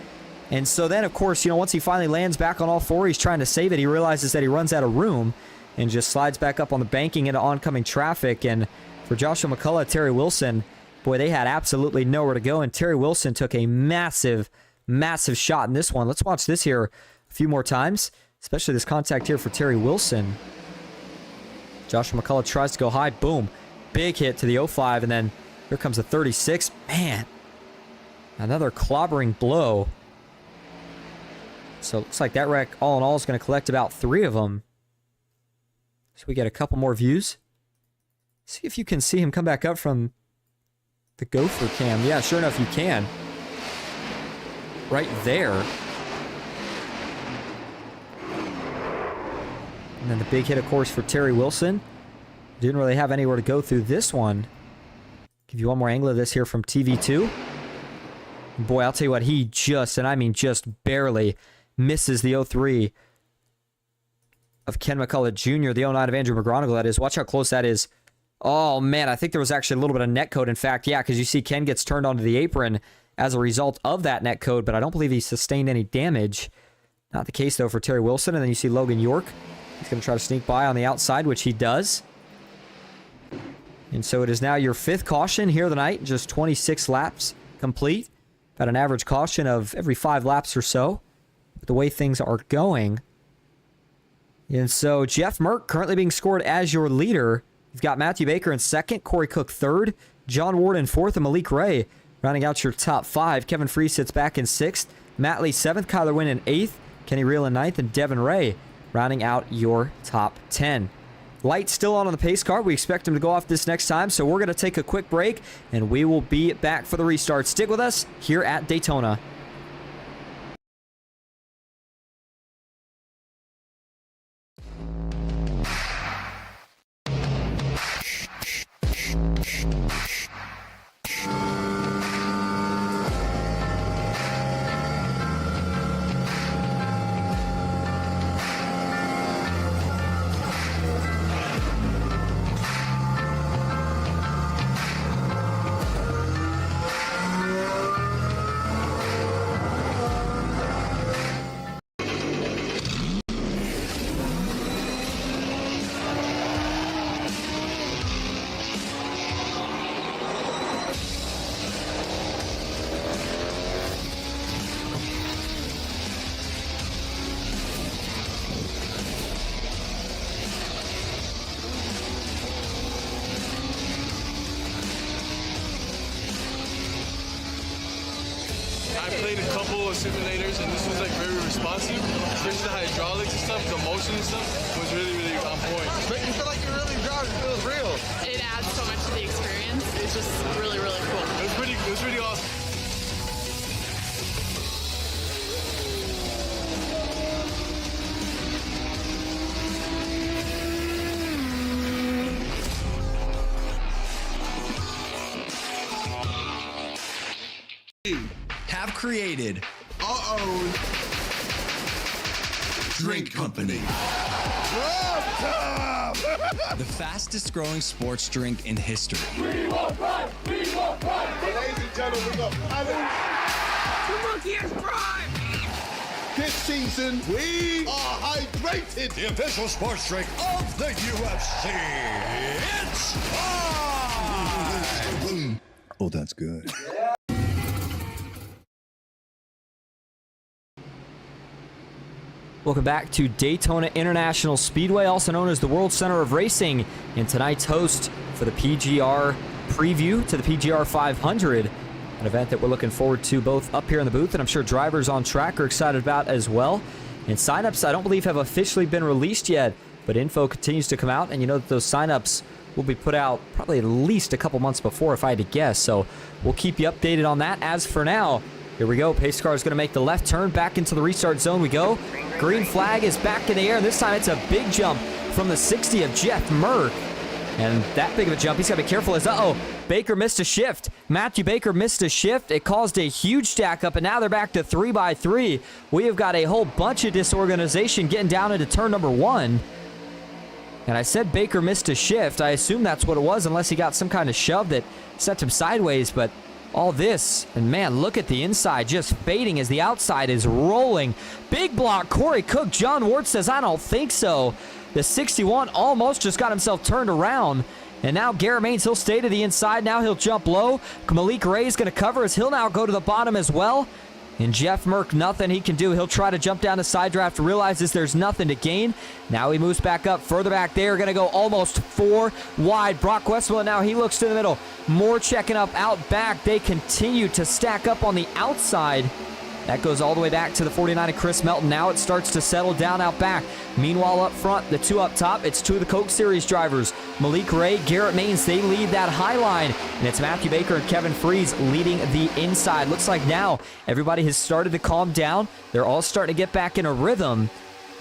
And so then, of course, once he finally lands back on all four, he's trying to save it. He realizes that he runs out of room and just slides back up on the banking into oncoming traffic. And for Joshua McCullough, Terry Wilson, boy, they had absolutely nowhere to go. And Terry Wilson took a massive, massive shot in this one. Let's watch this here a few more times, especially this contact here for Terry Wilson. Joshua McCullough tries to go high. Boom. Big hit to the 05. And then here comes the 36. Man, another clobbering blow. So it looks like that wreck, all in all, is going to collect about 3 of them. So we get a couple more views. See if you can see him come back up from the gopher cam. Yeah, sure enough, you can. Right there. And then the big hit, of course, for Terry Wilson. Didn't really have anywhere to go through this one. Give you one more angle of this here from TV2. Boy, I'll tell you what, he just, and I mean just barely, misses the 03 of Ken McCullough Jr., the 09 of Andrew McGronigal, that is. Watch how close that is. Oh, man, I think there was actually a little bit of net code. In fact, yeah, because you see Ken gets turned onto the apron as a result of that net code, but I don't believe he sustained any damage. Not the case, though, for Terry Wilson. And then you see Logan York. He's going to try to sneak by on the outside, which he does. And so it is now your 5th caution here tonight. Just 26 laps complete. About an average caution of every 5 laps or so. With the way things are going. And so Jeff Merck currently being scored as your leader. You've got Matthew Baker in 2nd, Corey Cook 3rd, John Ward in 4th, and Malik Ray rounding out your top 5. Kevin Free sits back in 6th, Matt Lee 7th, Kyler Wynn in 8th, Kenny Reel in 9th, and Devin Ray rounding out your top 10. Light still on the pace car. We expect him to go off this next time, so we're going to take a quick break, and we will be back for the restart. Stick with us here at Daytona. I played a couple of simulators, and this was like very responsive, especially the hydraulics and stuff, the motion and stuff was really, really on point. But you feel like you're really driving, it feels real. It adds so much to the experience. It's just really, really cool. It was pretty awesome. We have created our own drink company. The fastest growing sports drink in history. We will run! We will run! Ladies and gentlemen, we got The monkey has prime! this season, we are hydrated. The official sports drink of the UFC. It's time! Oh, that's good. Welcome back to Daytona International Speedway, also known as the World Center of Racing, and tonight's host for the PGR preview to the PGR 500, an event that we're looking forward to both up here in the booth, and I'm sure drivers on track are excited about as well. And signups, I don't believe, have officially been released yet, but info continues to come out, and you know that those signups will be put out probably at least a couple months before, if I had to guess, so we'll keep you updated on that. As for now, here we go. Pace car is going to make the left turn. Back into the restart zone we go. Green flag is back in the air. This time it's a big jump from the 60 of Jeff Merck. And that big of a jump, he's got to be careful as, Baker missed a shift. Matthew Baker missed a shift. It caused a huge stack up, and now they're back to 3x3. We have got a whole bunch of disorganization getting down into turn number 1. And I said Baker missed a shift. I assume that's what it was, unless he got some kind of shove that sent him sideways, but all this, and man, look at the inside just fading as the outside is rolling. Big block, Corey Cook. John Ward says, I don't think so. The 61 almost just got himself turned around. And now Garrett Maines, he'll stay to the inside. Now he'll jump low. Malik Ray is going to cover as he'll now go to the bottom as well. And Jeff Merck, nothing he can do. He'll try to jump down the side draft, realizes there's nothing to gain. Now he moves back up, further back there, going to go almost 4 wide. Brock Westwell, now he looks to the middle. More checking up out back. They continue to stack up on the outside. That goes all the way back to the 49 of Chris Melton. Now it starts to settle down out back. Meanwhile, up front, the 2 up top, it's 2 of the Coke Series drivers. Malik Ray, Garrett Maines, they lead that high line. And it's Matthew Baker and Kevin Freeze leading the inside. Looks like now everybody has started to calm down. They're all starting to get back in a rhythm.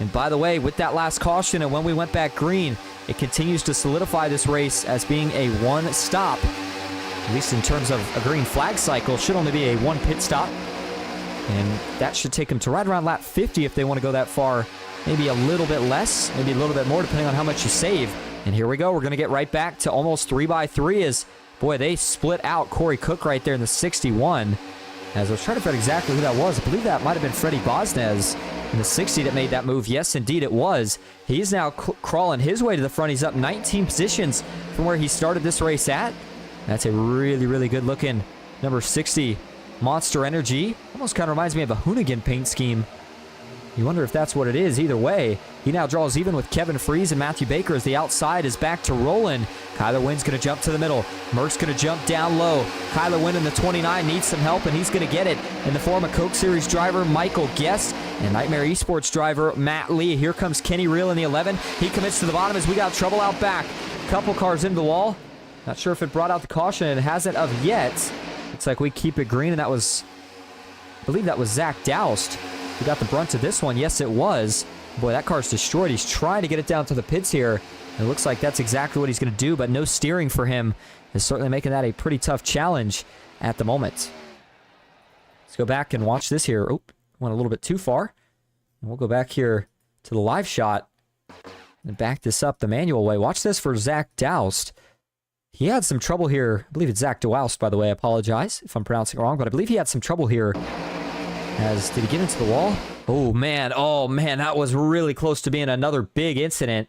And by the way, with that last caution and when we went back green, it continues to solidify this race as being a 1 stop. At least in terms of a green flag cycle, should only be a 1 pit stop. And that should take them to right around lap 50 if they want to go that far. Maybe a little bit less, maybe a little bit more, depending on how much you save. And here we go. We're going to get right back to almost 3x3 as, boy, they split out Corey Cook right there in the 61. As I was trying to figure out exactly who that was. I believe that might have been Freddie Bosnez in the 60 that made that move. Yes, indeed, it was. He's now crawling his way to the front. He's up 19 positions from where he started this race at. That's a really, really good-looking number 60 Monster Energy. Almost kind of reminds me of a Hoonigan paint scheme. You wonder if that's what it is. Either way, he now draws even with Kevin Freeze and Matthew Baker as the outside is back to rolling. Kyler Wynn's going to jump to the middle. Merck's going to jump down low. Kyler Wynn in the 29 needs some help, and he's going to get it in the form of Coke Series driver Michael Guest and Nightmare Esports driver Matt Lee. Here comes Kenny Reel in the 11. He commits to the bottom as we got trouble out back. Couple cars into the wall. Not sure if it brought out the caution. It hasn't of yet. Looks like we keep it green, and that was, I believe that was Zach Doust who got the brunt of this one. Yes, it was. Boy, that car's destroyed. He's trying to get it down to the pits here. It looks like that's exactly what he's going to do, but no steering for him is certainly making that a pretty tough challenge at the moment. Let's go back and watch this here. Oh, went a little bit too far. And we'll go back here to the live shot and back this up the manual way. Watch this for Zach Doust. He had some trouble here. I believe it's Zach Doust, by the way. I apologize if I'm pronouncing it wrong, but I believe he had some trouble here. Did he get into the wall? Oh, man, that was really close to being another big incident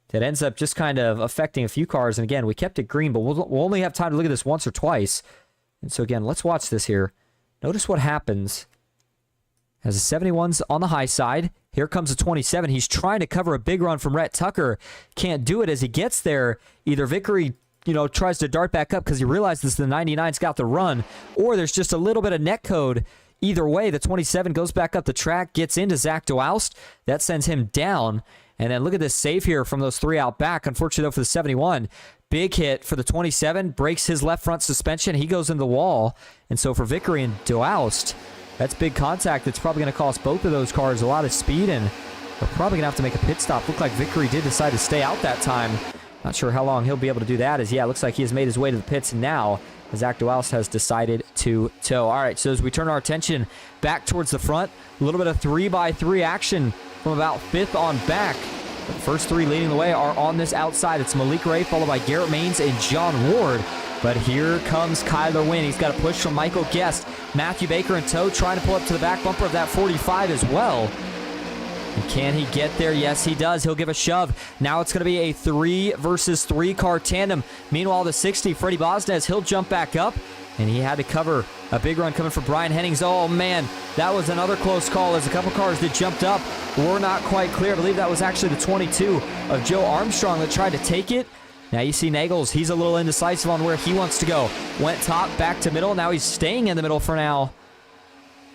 that ends up just kind of affecting a few cars. And again, we kept it green, but we'll only have time to look at this once or twice. And so again, let's watch this here. Notice what happens as the 71's on the high side. Here comes the 27. He's trying to cover a big run from Rhett Tucker. Can't do it as he gets there. Either Vickery tries to dart back up because he realizes the 99's got the run, or there's just a little bit of net code. Either way, the 27 goes back up the track, gets into Zach Doust. That sends him down. And then look at this save here from those 3 out back. Unfortunately, though, for the 71, big hit for the 27, breaks his left front suspension. He goes into the wall. And so for Vickery and Doust, that's big contact. That's probably going to cost both of those cars a lot of speed, and they're probably going to have to make a pit stop. Looked like Vickery did decide to stay out that time. Not sure how long he'll be able to do that, as, yeah, it looks like he has made his way to the pits now, as Zach Doust has decided to to toe. All right, so as we turn our attention back towards the front, a little bit of 3x3 action from about 5th on back. The first 3 leading the way are on this outside. It's Malik Ray, followed by Garrett Maines and John Ward. But here comes Kyler Wynn. He's got a push from Michael Guest. Matthew Baker in tow, trying to pull up to the back bumper of that 45 as well. And can he get there? Yes, he does. He'll give a shove. Now it's going to be a 3 versus 3 car tandem. Meanwhile, the 60, Freddie Bosnez, he'll jump back up. And he had to cover a big run coming for Brian Hennings. Oh, man, that was another close call as a couple cars that jumped up were not quite clear. I believe that was actually the 22 of Joe Armstrong that tried to take it. Now you see Nagels, he's a little indecisive on where he wants to go. Went top, back to middle. Now he's staying in the middle for now.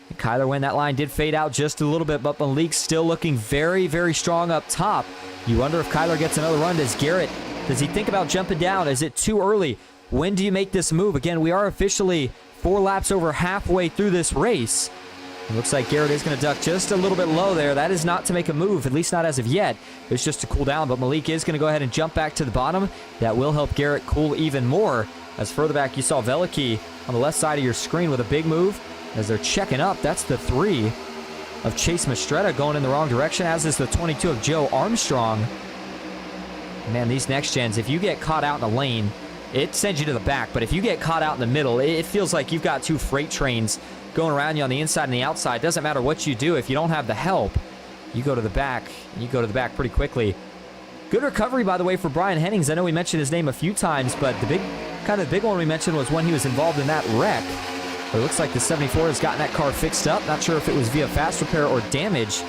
And Kyler Wynn, that line did fade out just a little bit, but Malik's still looking very, very strong up top. You wonder if Kyler gets another run. Does he think about jumping down? Is it too early? When do you make this move? Again, we are officially 4 laps over halfway through this race. It looks like Garrett is going to duck just a little bit low there. That is not to make a move, at least not as of yet. It's just to cool down, but Malik is going to go ahead and jump back to the bottom. That will help Garrett cool even more. As further back, you saw Veliky on the left side of your screen with a big move. As they're checking up, that's the 3 of Chase Mastretta going in the wrong direction, as is the 22 of Joe Armstrong. Man, these next gens, if you get caught out in a lane, it sends you to the back. But if you get caught out in the middle, it feels like you've got 2 freight trains going around you on the inside and the outside. Doesn't matter what you do. If you don't have the help, you go to the back. You go to the back pretty quickly. Good recovery, by the way, for Brian Hennings. I know we mentioned his name a few times, but the big one we mentioned was when he was involved in that wreck. But it looks like the 74 has gotten that car fixed up. Not sure if it was via fast repair or damage,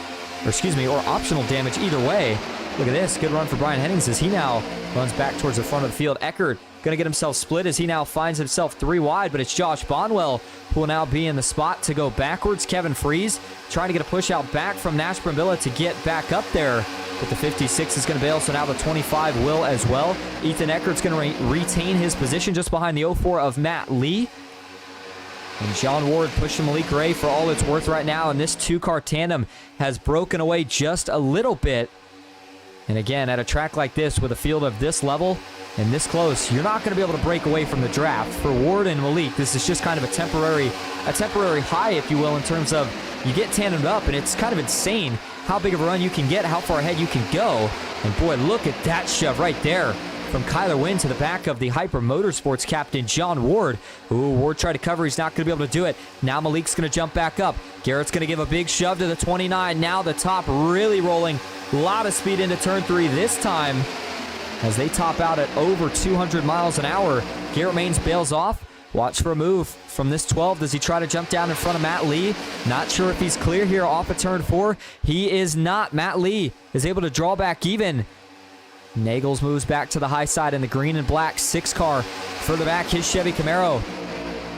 or optional damage. Either way, look at this. Good run for Brian Hennings as he now runs back towards the front of the field. Eckert going to get himself split as he now finds himself 3 wide, but it's Josh Bonwell who will now be in the spot to go backwards. Kevin Freeze trying to get a push out back from Nash Brambilla to get back up there, but the 56 is going to bail, so now the 25 will as well. Ethan Eckert's going to retain his position just behind the 04 of Matt Lee. And John Ward pushing Malik Ray for all it's worth right now, and this 2-car tandem has broken away just a little bit. And again, at a track like this with a field of this level and this close, you're not going to be able to break away from the draft. For Ward and Malik, this is just kind of a temporary high, if you will, in terms of you get tandemed up, and it's kind of insane how big of a run you can get, how far ahead you can go. And boy, look at that shove right there from Kyler Wynn to the back of the Hyper Motorsports captain, John Ward. Ooh, Ward tried to cover. He's not going to be able to do it. Now Malik's going to jump back up. Garrett's going to give a big shove to the 29. Now the top really rolling. A lot of speed into turn 3 this time as they top out at over 200 miles an hour. Garrett Maines bails off. Watch for a move from this 12. Does he try to jump down in front of Matt Lee? Not sure if he's clear here off of turn 4. He is not. Matt Lee is able to draw back even. Nagels moves back to the high side in the green and black 6-car. Further back, his Chevy Camaro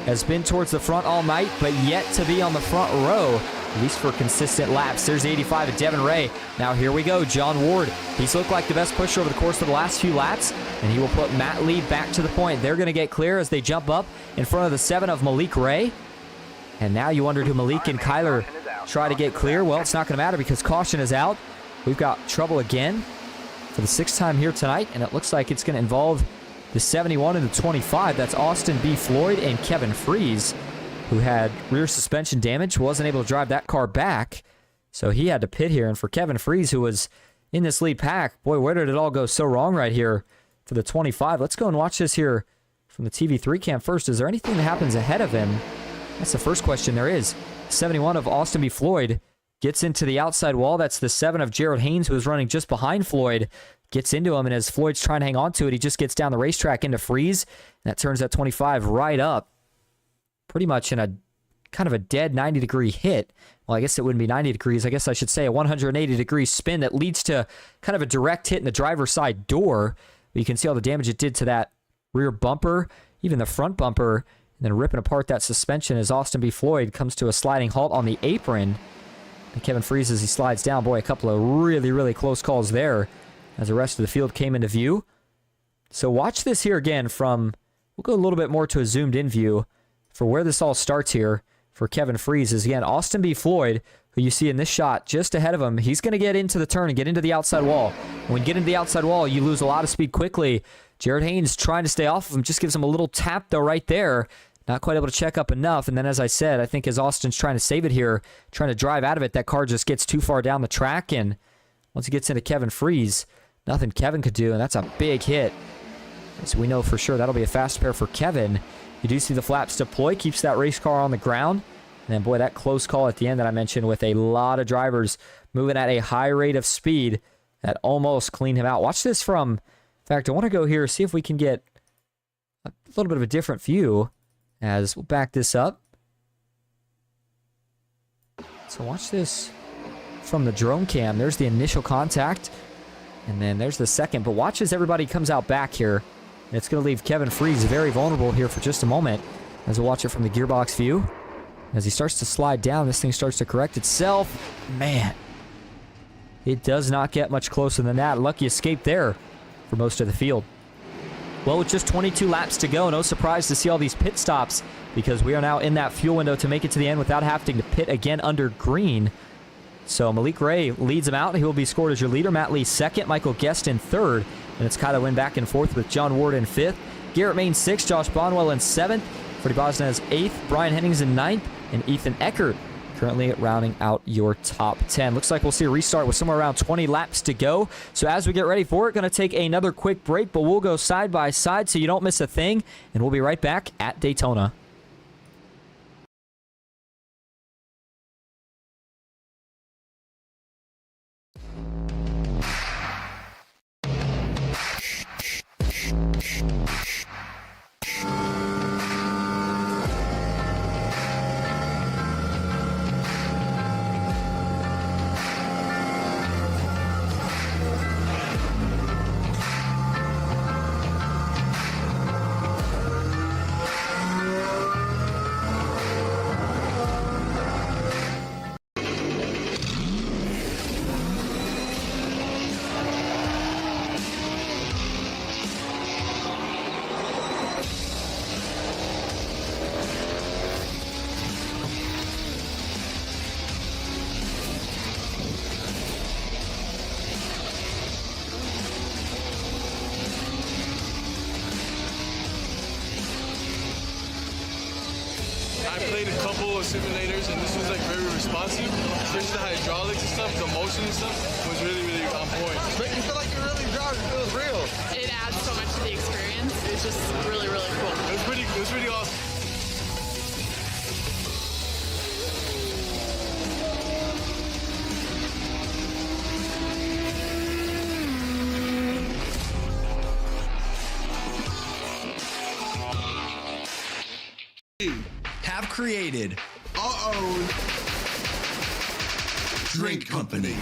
has been towards the front all night, but yet to be on the front row, at least for consistent laps. There's the 85 of Devin Ray. Now here we go, John Ward. He's looked like the best pusher over the course of the last few laps, and he will put Matt Lee back to the point. They're going to get clear as they jump up in front of the 7 of Malik Ray. And now you wondered who Malik and Kyler try to get clear. Well, it's not going to matter because caution is out. We've got trouble again for the 6th time here tonight, and it looks like it's going to involve the 71 and the 25. That's Austin B. Floyd and Kevin Freeze, who had rear suspension damage, wasn't able to drive that car back, so he had to pit here. And for Kevin Freeze, who was in this lead pack, boy, where did it all go so wrong right here for the 25? Let's go and watch this here from the TV3 cam first. Is there anything that happens ahead of him? That's the first question. There is. 71 of Austin B. Floyd gets into the outside wall. That's the 7 of Jared Haynes, who is running just behind Floyd. Gets into him, and as Floyd's trying to hang on to it, he just gets down the racetrack into Freeze. And that turns that 25 right up. Pretty much in a kind of a dead 90-degree hit. Well, I guess it wouldn't be 90 degrees. I guess I should say a 180-degree spin that leads to kind of a direct hit in the driver's side door. But you can see all the damage it did to that rear bumper, even the front bumper, and then ripping apart that suspension as Austin B. Floyd comes to a sliding halt on the apron. And Kevin Freeze, as he slides down, boy, a couple of really, really close calls there as the rest of the field came into view. So watch this here again from, we'll go a little bit more to a zoomed in view for where this all starts here for Kevin Freeze. Is again, Austin B. Floyd, who you see in this shot just ahead of him. He's going to get into the turn and get into the outside wall. And when you get into the outside wall, you lose a lot of speed quickly. Jared Haynes trying to stay off of him, just gives him a little tap though right there. not quite able to check up enough. And then, as I said, I think as Austin's trying to save it here, trying to drive out of it, that car just gets too far down the track. And once he gets into Kevin Freeze, nothing Kevin could do, and that's a big hit. So we know for sure that'll be a fast pair for Kevin. You do see the flaps deploy, keeps that race car on the ground. And then, boy, that close call at the end that I mentioned with a lot of drivers moving at a high rate of speed that almost cleaned him out. Watch this from, in fact, I want to go here, see if we can get a little bit of a different view as we'll back this up. So watch this from the drone cam. There's the initial contact, and then there's the second. But watch as everybody comes out back here. And it's going to leave Kevin Freeze very vulnerable here for just a moment as we'll watch it from the gearbox view. As he starts to slide down, this thing starts to correct itself. Man, it does not get much closer than that. Lucky escape there for most of the field. Well, with just 22 laps to go, no surprise to see all these pit stops because we are now in that fuel window to make it to the end without having to pit again under green. So Malik Ray leads him out. He will be scored as your leader. Matt Lee second, Michael Guest in third. And it's Kyler Wynn back and forth with John Ward in fifth. Garrett Main sixth, Josh Bonwell in seventh. Freddie Bosnez eighth, Brian Hennings in ninth, and Ethan Eckert currently rounding out your top 10. Looks like we'll see a restart with somewhere around 20 laps to go. So as we get ready for it, going to take another quick break, but we'll go side by side so you don't miss a thing. And we'll be right back at Daytona. I played a couple of simulators, and this was like very responsive. Especially the hydraulics and stuff, the motion and stuff was really, really on point. Make you feel like you're really driving. It feels real. It adds so much to the experience. It's just really, really cool. It was pretty awesome. Have created Our own drink company.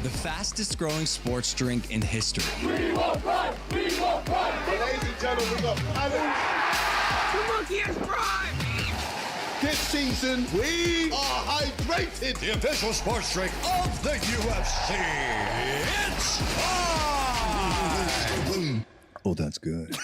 the fastest growing sports drink in history. We won't run! We won't run! Ladies and gentlemen, we got Alan. The monkey is prime! This season, we are hydrated. The official sports drink of the UFC. It's time! Oh, that's good.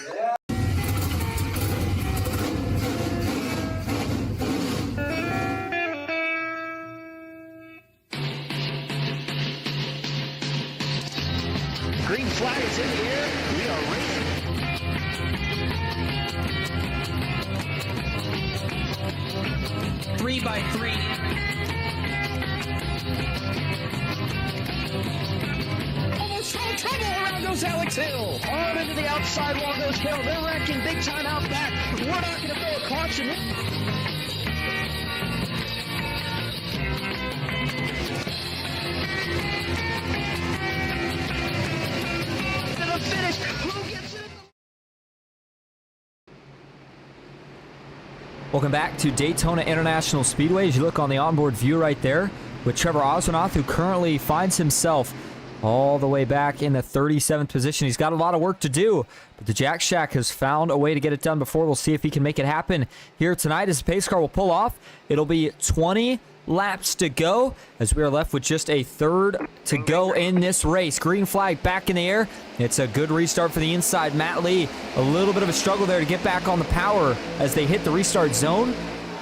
Green flag is in the air. We are racing. Three by three. Almost no trouble. Around goes Alex Hill. On into the outside wall goes Hill. They're wrecking big time out back. We're not going to throw a caution. Finish. Who gets it? Welcome back to Daytona International Speedway. As you look on the onboard view right there with Trevor Oswanoth, who currently finds himself all the way back in the 37th position. He's got a lot of work to do, but the Jack Shack has found a way to get it done before. We'll see if he can make it happen here tonight as the pace car will pull off. It'll be 20 laps to go as we are left with just a third to go in this race. Green flag back in the air. It's a good restart for the inside. Matt Lee, a little bit of a struggle there to get back on the power as they hit the restart zone,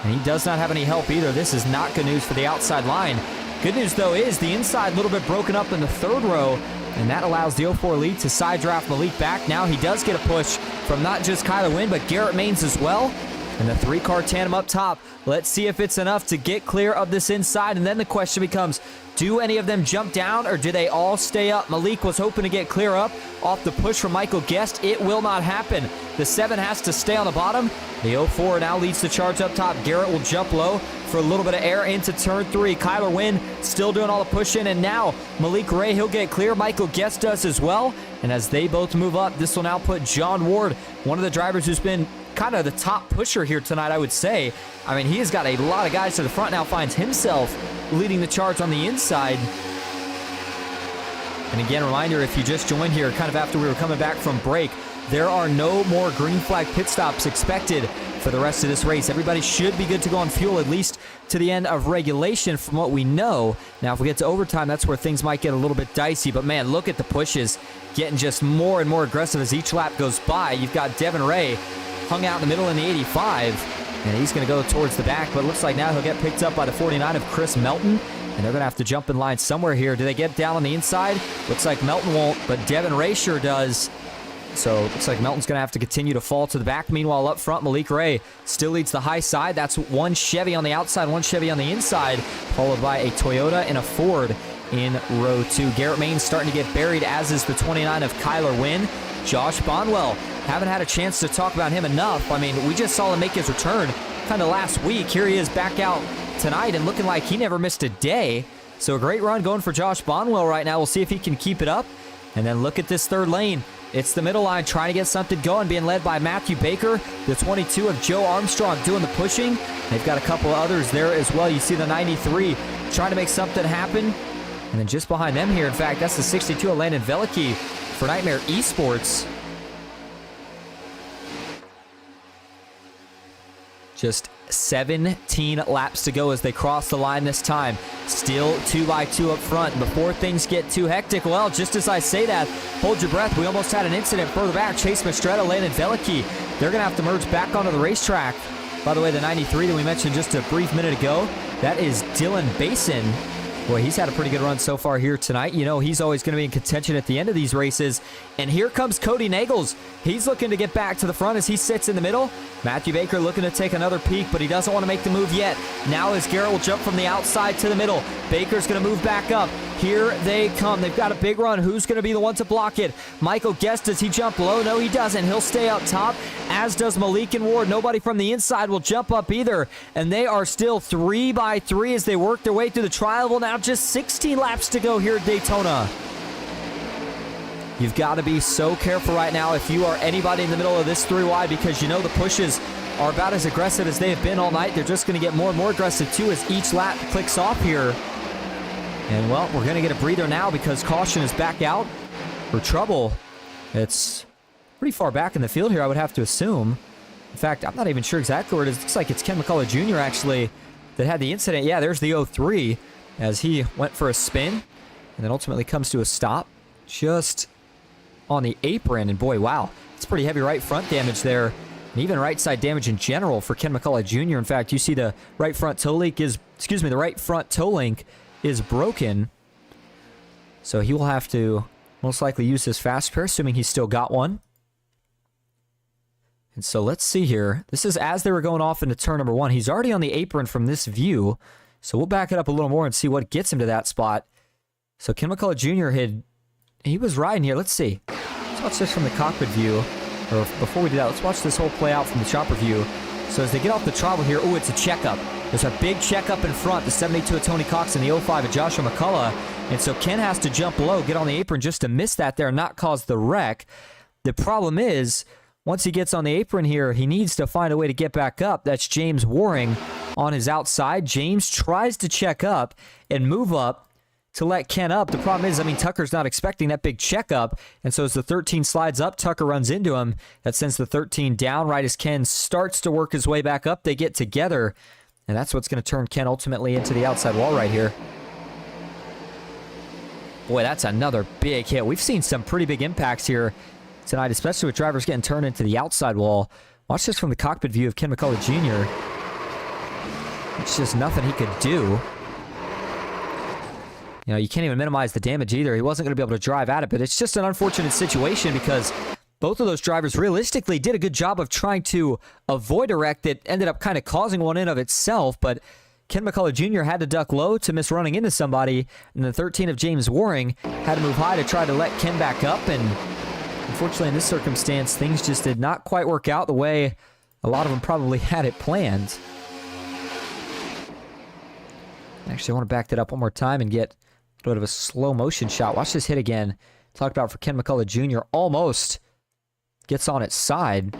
and he does not have any help either. This is not good news for the outside line. Good news, though, is the inside a little bit broken up in the third row, and that allows the 04 lead to side draft Malik back. Now he does get a push from not just Kyler Wynn, but Garrett Maines as well. And the 3-car tandem up top. Let's see if it's enough to get clear of this inside. And then the question becomes, do any of them jump down or do they all stay up? Malik was hoping to get clear up off the push from Michael Guest. It will not happen. The 7 has to stay on the bottom. The 04 now leads the charge up top. Garrett will jump low for a little bit of air into turn 3. Kyler Wynn still doing all the pushing. And now Malik Ray, he'll get clear. Michael Guest does as well. And as they both move up, this will now put John Ward, one of the drivers who's been kind of the top pusher here tonight, I would say. I mean, he has got a lot of guys to the front now, finds himself leading the charge on the inside. And again, reminder, if you just joined here kind of after we were coming back from break, there are no more green flag pit stops expected for the rest of this race. Everybody should be good to go on fuel, at least to the end of regulation from what we know. Now, if we get to overtime, that's where things might get a little bit dicey. But man, look at the pushes getting just more and more aggressive as each lap goes by. You've got Devin Ray hung out in the middle in the 85, and he's going to go towards the back, but it looks like now he'll get picked up by the 49 of Chris Melton, and they're going to have to jump in line somewhere here. Do they get down on the inside? Looks like Melton won't, but Devin Ray sure does. So it looks like Melton's going to have to continue to fall to the back. Meanwhile, up front, Malik Ray still leads the high side. That's one Chevy on the outside, one Chevy on the inside, followed by a Toyota and a Ford in row 2. Garrett Maines starting to get buried, as is the 29 of Kyler Wynn. Josh Bonwell, haven't had a chance to talk about him enough. I mean, we just saw him make his return kind of last week. Here he is back out tonight and looking like he never missed a day. So a great run going for Josh Bonwell right now. We'll see if he can keep it up. And then look at this third lane. It's the middle line trying to get something going, being led by Matthew Baker, the 22 of Joe Armstrong doing the pushing. They've got a couple of others there as well. You see the 93 trying to make something happen. And then just behind them here, in fact, that's the 62 of Landon Velicki for Nightmare eSports. Just 17 laps to go as they cross the line this time. Still 2x2 up front. Before things get too hectic, well, just as I say that, hold your breath. We almost had an incident further back. Chase Mastretta, Landon Velicki, they're going to have to merge back onto the racetrack. By the way, the 93 that we mentioned just a brief minute ago, that is Dylan Basin. Boy, he's had a pretty good run so far here tonight. You know, he's always going to be in contention at the end of these races. And here comes Cody Nagels. He's looking to get back to the front as he sits in the middle. Matthew Baker looking to take another peek, but he doesn't want to make the move yet. Now as Garrett will jump from the outside to the middle. Baker's going to move back up. Here they come. They've got a big run. Who's going to be the one to block it? Michael Guest, does he jump low? No, he doesn't. He'll stay up top, as does Malik and Ward. Nobody from the inside will jump up either. And they are still 3x3 as they work their way through the trial. Well, now just 16 laps to go here at Daytona. You've got to be so careful right now if you are anybody in the middle of this 3 wide, because you know the pushes are about as aggressive as they have been all night. They're just going to get more and more aggressive too as each lap clicks off here. And well, we're going to get a breather now because caution is back out for trouble. It's pretty far back in the field here, I would have to assume. In fact, I'm not even sure exactly where it is. It looks like it's Ken McCullough Jr. actually that had the incident. Yeah, there's the 03 as he went for a spin and then ultimately comes to a stop just on the apron. And boy, wow, it's pretty heavy right front damage there. And even right side damage in general for Ken McCullough Jr. In fact, you see the right front toe link is, the right front toe link is broken. So he will have to most likely use his fast pair, assuming he's still got one. And so let's see here. This is as they were going off into turn number 1. He's already on the apron from this view. So we'll back it up a little more and see what gets him to that spot. So Ken McCullough Jr. he was riding here. Let's see. Let's watch this from the cockpit view. Or before we do that, let's watch this whole play out from the chopper view. So as they get off the throttle here, oh, it's a checkup. There's a big checkup in front, the 72 of Tony Cox and the 05 of Joshua McCullough. And so Ken has to jump low, get on the apron just to miss that there and not cause the wreck. The problem is, once he gets on the apron here, he needs to find a way to get back up. That's James Waring on his outside. James tries to check up and move up to let Ken up. The problem is, Tucker's not expecting that big checkup, and so as the 13 slides up, Tucker runs into him. That sends the 13 down right as Ken starts to work his way back up. They get together, and that's what's going to turn Ken ultimately into the outside wall right here. Boy, that's another big hit. We've seen some pretty big impacts here tonight, especially with drivers getting turned into the outside wall. Watch this from the cockpit view of Ken McCullough Jr. It's just nothing he could do. You know, you can't even minimize the damage either. He wasn't going to be able to drive at it, but it's just an unfortunate situation because both of those drivers realistically did a good job of trying to avoid a wreck that ended up kind of causing one in of itself, but Ken McCullough Jr. had to duck low to miss running into somebody, and the 13 of James Waring had to move high to try to let Ken back up, and unfortunately in this circumstance, things just did not quite work out the way a lot of them probably had it planned. Actually, I want to back that up one more time and get a little bit of a slow motion shot. Watch this hit again. Talked about for Ken McCullough Jr. Almost gets on its side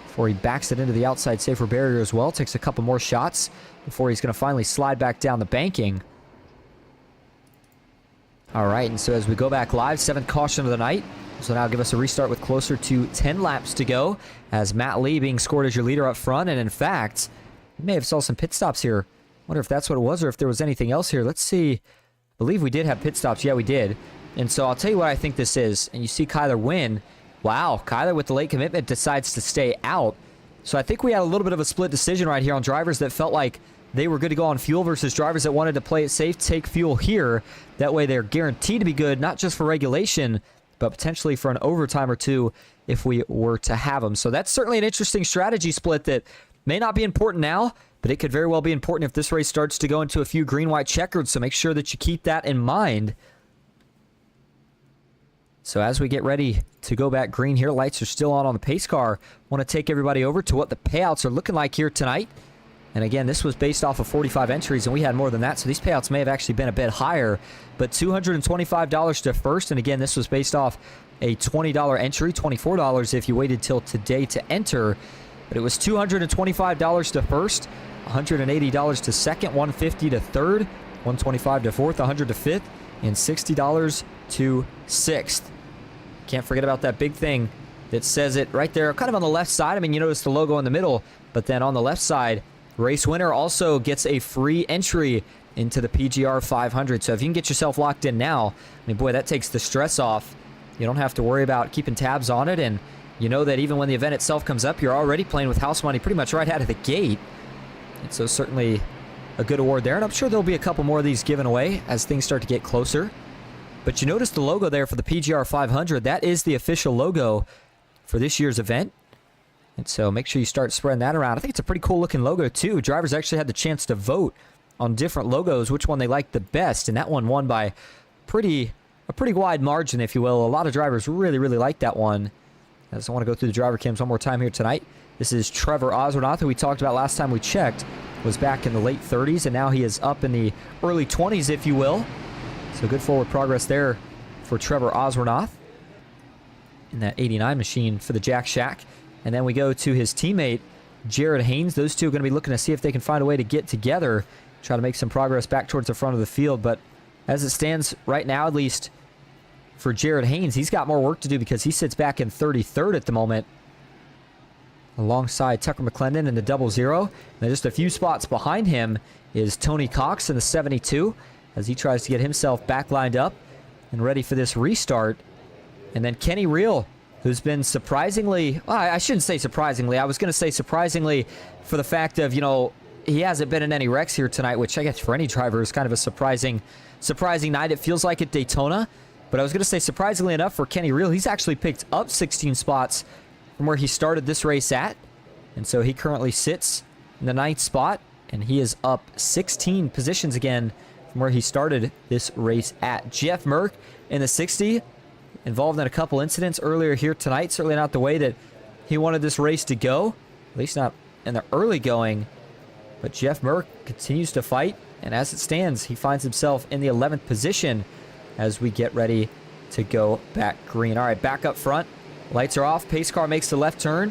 before he backs it into the outside safer barrier as well. Takes a couple more shots before he's going to finally slide back down the banking. All right, and so as we go back live, 7th caution of the night. So now give us a restart with closer to 10 laps to go, as Matt Lee being scored as your leader up front. And in fact, we may have saw some pit stops here. Wonder if that's what it was or if there was anything else here. Let's see. I believe we did have pit stops. Yeah, we did. And so I'll tell you what I think this is. And you see Kyler win. Wow, Kyler with the late commitment decides to stay out. So I think we had a little bit of a split decision right here on drivers that felt like they were good to go on fuel versus drivers that wanted to play it safe, take fuel here. That way they're guaranteed to be good, not just for regulation, but potentially for an overtime or two if we were to have them. So that's certainly an interesting strategy split that may not be important now, but it could very well be important if this race starts to go into a few green-white checkers, so make sure that you keep that in mind. So as we get ready to go back green here, lights are still on the pace car. Want to take everybody over to what the payouts are looking like here tonight. And again, this was based off of 45 entries, and we had more than that, so these payouts may have actually been a bit higher. But $225 to first, and again, this was based off a $20 entry, $24 if you waited till today to enter. But it was $225 to first, $180 to second, $150 to third, $125 to fourth, $100 to fifth, and $60 to sixth. Can't forget about that big thing that says it right there, kind of on the left side. I mean, you notice the logo in the middle, but then on the left side, race winner also gets a free entry into the PGR 500. So if you can get yourself locked in now, I mean, boy, that takes the stress off. You don't have to worry about keeping tabs on it, and you know that even when the event itself comes up, you're already playing with house money pretty much right out of the gate. And so certainly a good award there, and I'm sure there'll be a couple more of these given away as things start to get closer. But you notice the logo there for the PGR 500. That is the official logo for this year's event. And so make sure you start spreading that around. I think it's a pretty cool looking logo too. Drivers actually had the chance to vote on different logos, which one they liked the best. And that one won by a pretty wide margin, if you will. A lot of drivers really, really liked that one. I just want to go through the driver cams one more time here tonight. This is Trevor Osbornoff, who we talked about last time we checked, was back in the late 30s, and now he is up in the early 20s, if you will. So good forward progress there for Trevor Osbornoff in that 89 machine for the Jack Shack. And then we go to his teammate, Jared Haynes. Those two are going to be looking to see if they can find a way to get together, try to make some progress back towards the front of the field. But as it stands right now, at least for Jared Haynes, he's got more work to do because he sits back in 33rd at the moment, alongside Tucker McClendon in the 00. And just a few spots behind him is Tony Cox in the 72, as he tries to get himself back lined up and ready for this restart. And then Kenny Reel, who's been surprisingly, well, I shouldn't say surprisingly, I was going to say surprisingly for the fact of, you know, he hasn't been in any wrecks here tonight, which I guess for any driver is kind of a surprising night. It feels like at Daytona. But I was going to say, surprisingly enough for Kenny Reel, he's actually picked up 16 spots from where he started this race at. And so he currently sits in the 9th spot, and he is up 16 positions again from where he started this race at. Jeff Merck in the 60, involved in a couple incidents earlier here tonight. Certainly not the way that he wanted this race to go, at least not in the early going. But Jeff Merck continues to fight, and as it stands, he finds himself in the 11th position as we get ready to go back green. All right, back up front. Lights are off. Pace car makes the left turn.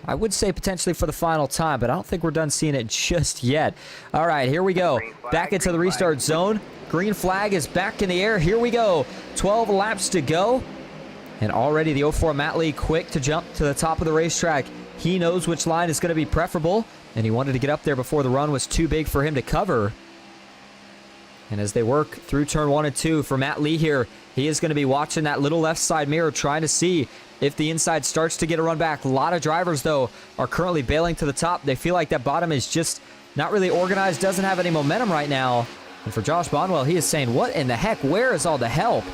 I would say potentially for the final time, but I don't think we're done seeing it just yet. All right, here we go. Back into the restart zone. Green flag is back in the air. Here we go. 12 laps to go. And already the 04 Matt Lee quick to jump to the top of the racetrack. He knows which line is going to be preferable, and he wanted to get up there before the run was too big for him to cover. And as they work through turn 1 and 2 for Matt Lee here, he is going to be watching that little left side mirror, trying to see if the inside starts to get a run back. A lot of drivers, though, are currently bailing to the top. They feel like that bottom is just not really organized, doesn't have any momentum right now. And for Josh Bonwell, he is saying, what in the heck? Where is all the help?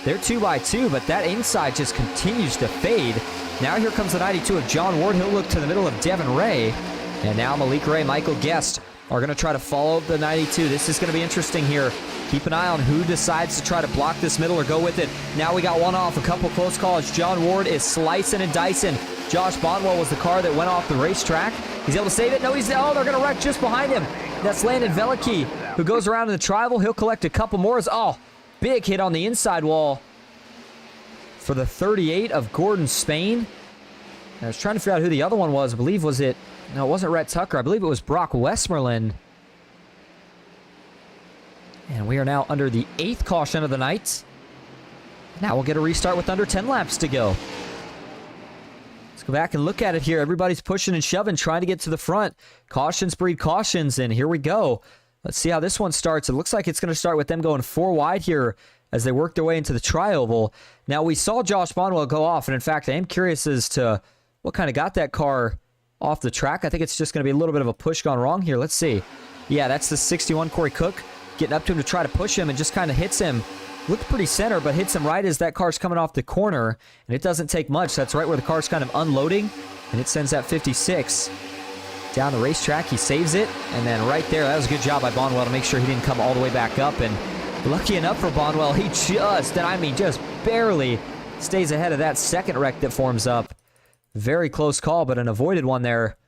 They're 2x2, but that inside just continues to fade. Now here comes the 92 of John Ward. He'll look to the middle of Devin Ray. And now Malik Ray, Michael Guest are going to try to follow the 92. This is going to be interesting here. Keep an eye on who decides to try to block this middle or go with it. Now we got one off. A couple close calls. John Ward is slicing and dicing. Josh Bonwell was the car that went off the racetrack. He's able to save it. No, oh, they're going to wreck just behind him. That's Landon Veliky, who goes around in the tribal. He'll collect a couple more. Oh, big hit on the inside wall for the 38 of Gordon Spain. I was trying to figure out who the other one was. I believe was it... No, it wasn't Rhett Tucker. I believe it was Brock Westmoreland. And we are now under the 8th caution of the night. Now we'll get a restart with under 10 laps to go. Let's go back and look at it here. Everybody's pushing and shoving, trying to get to the front. Cautions breed cautions, and here we go. Let's see how this one starts. It looks like it's going to start with them going 4 wide here as they work their way into the tri-oval. Now, we saw Josh Bonwell go off, and in fact, I am curious as to what kind of got that car off the track. I think it's just going to be a little bit of a push gone wrong here. Let's see. Yeah, that's the 61 Corey Cook getting up to him to try to push him and just kind of hits him. Looked pretty center, but hits him right as that car's coming off the corner, and it doesn't take much. That's right where the car's kind of unloading, and it sends that 56 down the racetrack. He saves it, and then right there, that was a good job by Bonwell to make sure he didn't come all the way back up, and lucky enough for Bonwell, he just barely stays ahead of that second wreck that forms up. Very close call, but an avoided one there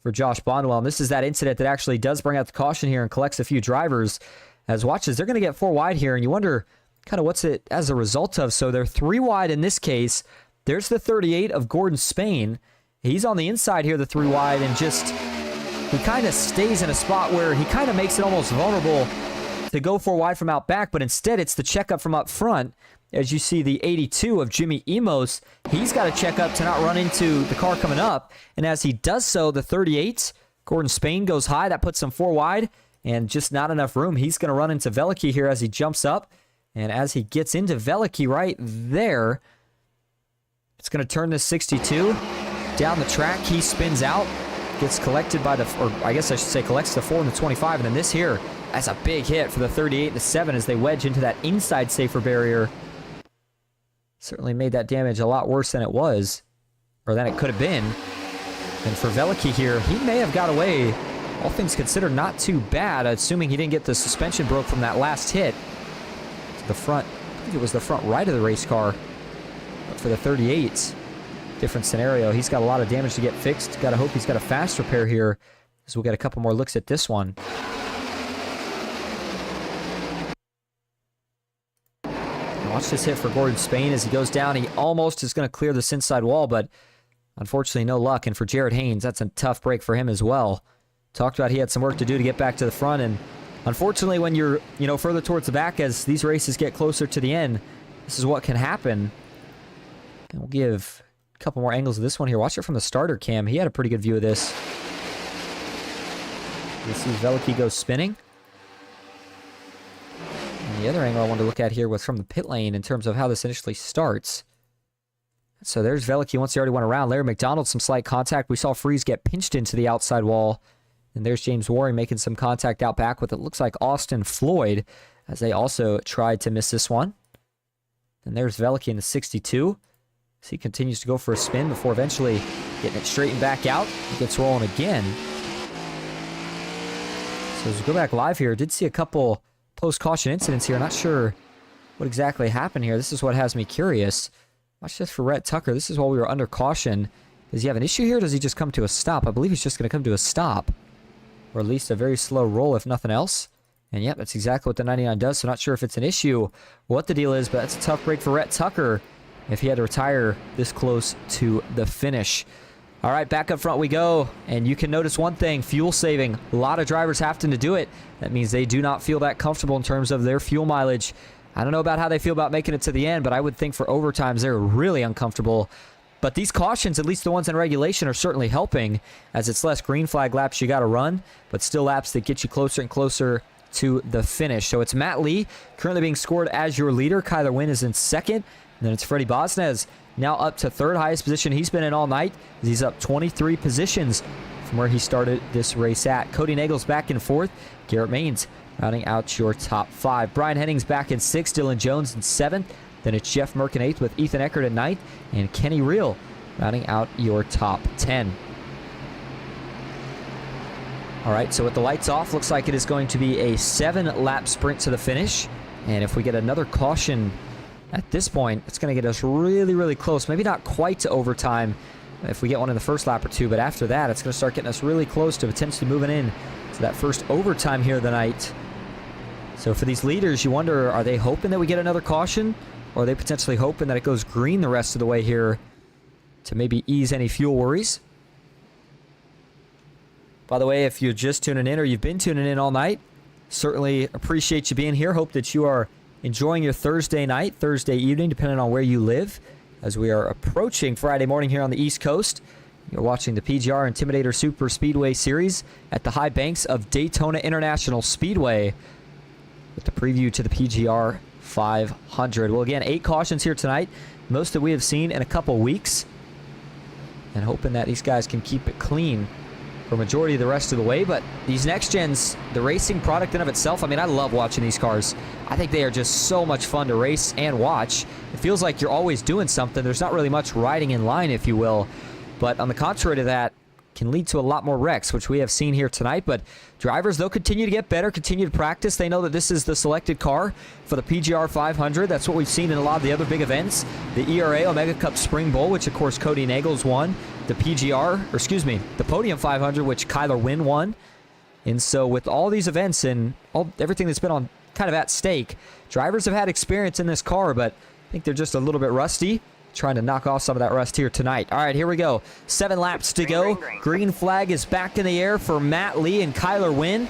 for Josh Bonwell. And this is that incident that actually does bring out the caution here and collects a few drivers. As watches, they're going to get 4 wide here, and you wonder kind of what's it as a result of. So they're 3 wide in this case. There's the 38 of Gordon Spain. He's on the inside here, the 3 wide, and just he kind of stays in a spot where he kind of makes it almost vulnerable to go 4 wide from out back, but instead it's the checkup from up front. As you see, the 82 of Jimmy Emos, he's got to check up to not run into the car coming up. And as he does so, the 38, Gordon Spain, goes high. That puts him 4 wide and just not enough room. He's going to run into Veliky here as he jumps up. And as he gets into Veliky right there, it's going to turn this 62 down the track. He spins out, gets collected by the, or I guess I should say collects the 4 and the 25. And then this here, that's a big hit for the 38 and the 7 as they wedge into that inside safer barrier. Certainly made that damage a lot worse than it was, or than it could have been. And for Veliky here, he may have got away, all things considered, not too bad, assuming he didn't get the suspension broke from that last hit to the front. I think it was the front right of the race car. But for the 38, different scenario. He's got a lot of damage to get fixed. Got to hope he's got a fast repair here, as we'll get a couple more looks at this one. Watch this hit for Gordon Spain as he goes down. He almost is going to clear this inside wall, but unfortunately no luck. And for Jared Haynes, that's a tough break for him as well. Talked about he had some work to do to get back to the front, and unfortunately when you're further towards the back as these races get closer to the end, this is what can happen. And we'll give a couple more angles of this one here. Watch it from the starter cam. He had a pretty good view of this. You see Veliky goes spinning. The other angle I wanted to look at here was from the pit lane in terms of how this initially starts. So there's Veliky once he already went around. Larry McDonald, some slight contact. We saw Freeze get pinched into the outside wall. And there's James Waring making some contact out back with it looks like Austin Floyd, as they also tried to miss this one. And there's Veliky in the 62. As he continues to go for a spin before eventually getting it straightened back out. He gets rolling again. So as we go back live here, did see a couple post-caution incidents here. Not sure what exactly happened here. This is what has me curious. Watch this for Rhett Tucker. This is while we were under caution. Does he have an issue here, or does he just come to a stop? I believe he's just going to come to a stop. Or at least a very slow roll, if nothing else. And yep, that's exactly what the 99 does. So not sure if it's an issue or what the deal is, but that's a tough break for Rhett Tucker if he had to retire this close to the finish. All right, back up front we go, and you can notice one thing, fuel saving. A lot of drivers having to do it. That means they do not feel that comfortable in terms of their fuel mileage. I don't know about how they feel about making it to the end, but I would think for overtimes they're really uncomfortable. But these cautions, at least the ones in regulation, are certainly helping, as it's less green flag laps you got to run, but still laps that get you closer and closer to the finish. So it's Matt Lee currently being scored as your leader. Kyler Wynn is in second. And then it's Freddie Bosnez now up to third highest position he's been in all night. He's up 23 positions from where he started this race at. Cody Nagel's back in fourth. Garrett Maines rounding out your top five. Brian Henning's back in sixth. Dylan Jones in seventh. Then it's Jeff Merck in 8th with Ethan Eckert in 9th, and Kenny Reel rounding out your top 10. All right, so with the lights off, looks like it is going to be a 7-lap sprint to the finish. And if we get another caution at this point, it's going to get us really, really close. Maybe not quite to overtime if we get one in the first lap or two, but after that, it's going to start getting us really close to potentially moving in to that first overtime here of the night. So for these leaders, you wonder, are they hoping that we get another caution? Or are they potentially hoping that it goes green the rest of the way here to maybe ease any fuel worries? By the way, if you're just tuning in or you've been tuning in all night, certainly appreciate you being here. Hope that you are enjoying your Thursday night, Thursday evening, depending on where you live, as we are approaching Friday morning here on the East Coast. You're watching the PGR Intimidator Superspeedway Series at the high banks of Daytona International Speedway with the preview to the PGR 500. Well, again, 8 cautions here tonight, most that we have seen in a couple weeks, and hoping that these guys can keep it clean for a majority of the rest of the way. But these next gens, the racing product in of itself, I mean, I love watching these cars. I think they are just so much fun to race and watch. It feels like you're always doing something. There's not really much riding in line, if you will. But on the contrary to that, can lead to a lot more wrecks, which we have seen here tonight. But drivers, they'll continue to get better, continue to practice. They know that this is the selected car for the PGR 500. That's what we've seen in a lot of the other big events. The ERA Omega Cup Spring Bowl, which of course Cody Nagels won. The the Podium 500, which Kyler Wynn won. And so with all these events and everything that's been on kind of at stake, drivers have had experience in this car, but I think they're just a little bit rusty. Trying to knock off some of that rust here tonight. All right, here we go. 7 laps to go. Green flag is back in the air for Matt Lee and Kyler Wynn.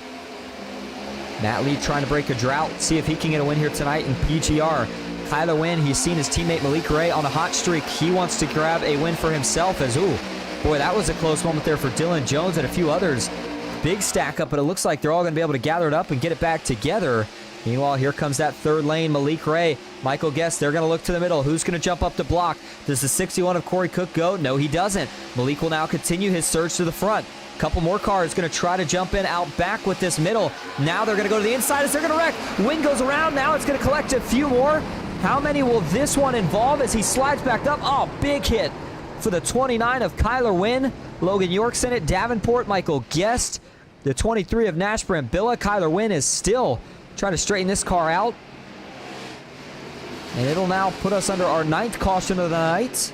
Matt Lee trying to break a drought, see if he can get a win here tonight in PGR. Kyler Wynn, he's seen his teammate Malik Ray on a hot streak. He wants to grab a win for himself as, ooh, boy, that was a close moment there for Dylan Jones and a few others. Big stack up, but it looks like they're all going to be able to gather it up and get it back together. Meanwhile, here comes that third lane, Malik Ray. Michael Guest, they're going to look to the middle. Who's going to jump up the block? Does the 61 of Corey Cook go? No, he doesn't. Malik will now continue his surge to the front. Couple more cars going to try to jump in out back with this middle. Now they're going to go to the inside as they're going to wreck. Wynn goes around. Now it's going to collect a few more. How many will this one involve as he slides back up? Oh, big hit for the 29 of Kyler Wynn. Logan York's in it. Davenport, Michael Guest. The 23 of Nashburn Billa. Kyler Wynn is still trying to straighten this car out. And it'll now put us under our 9th caution of the night.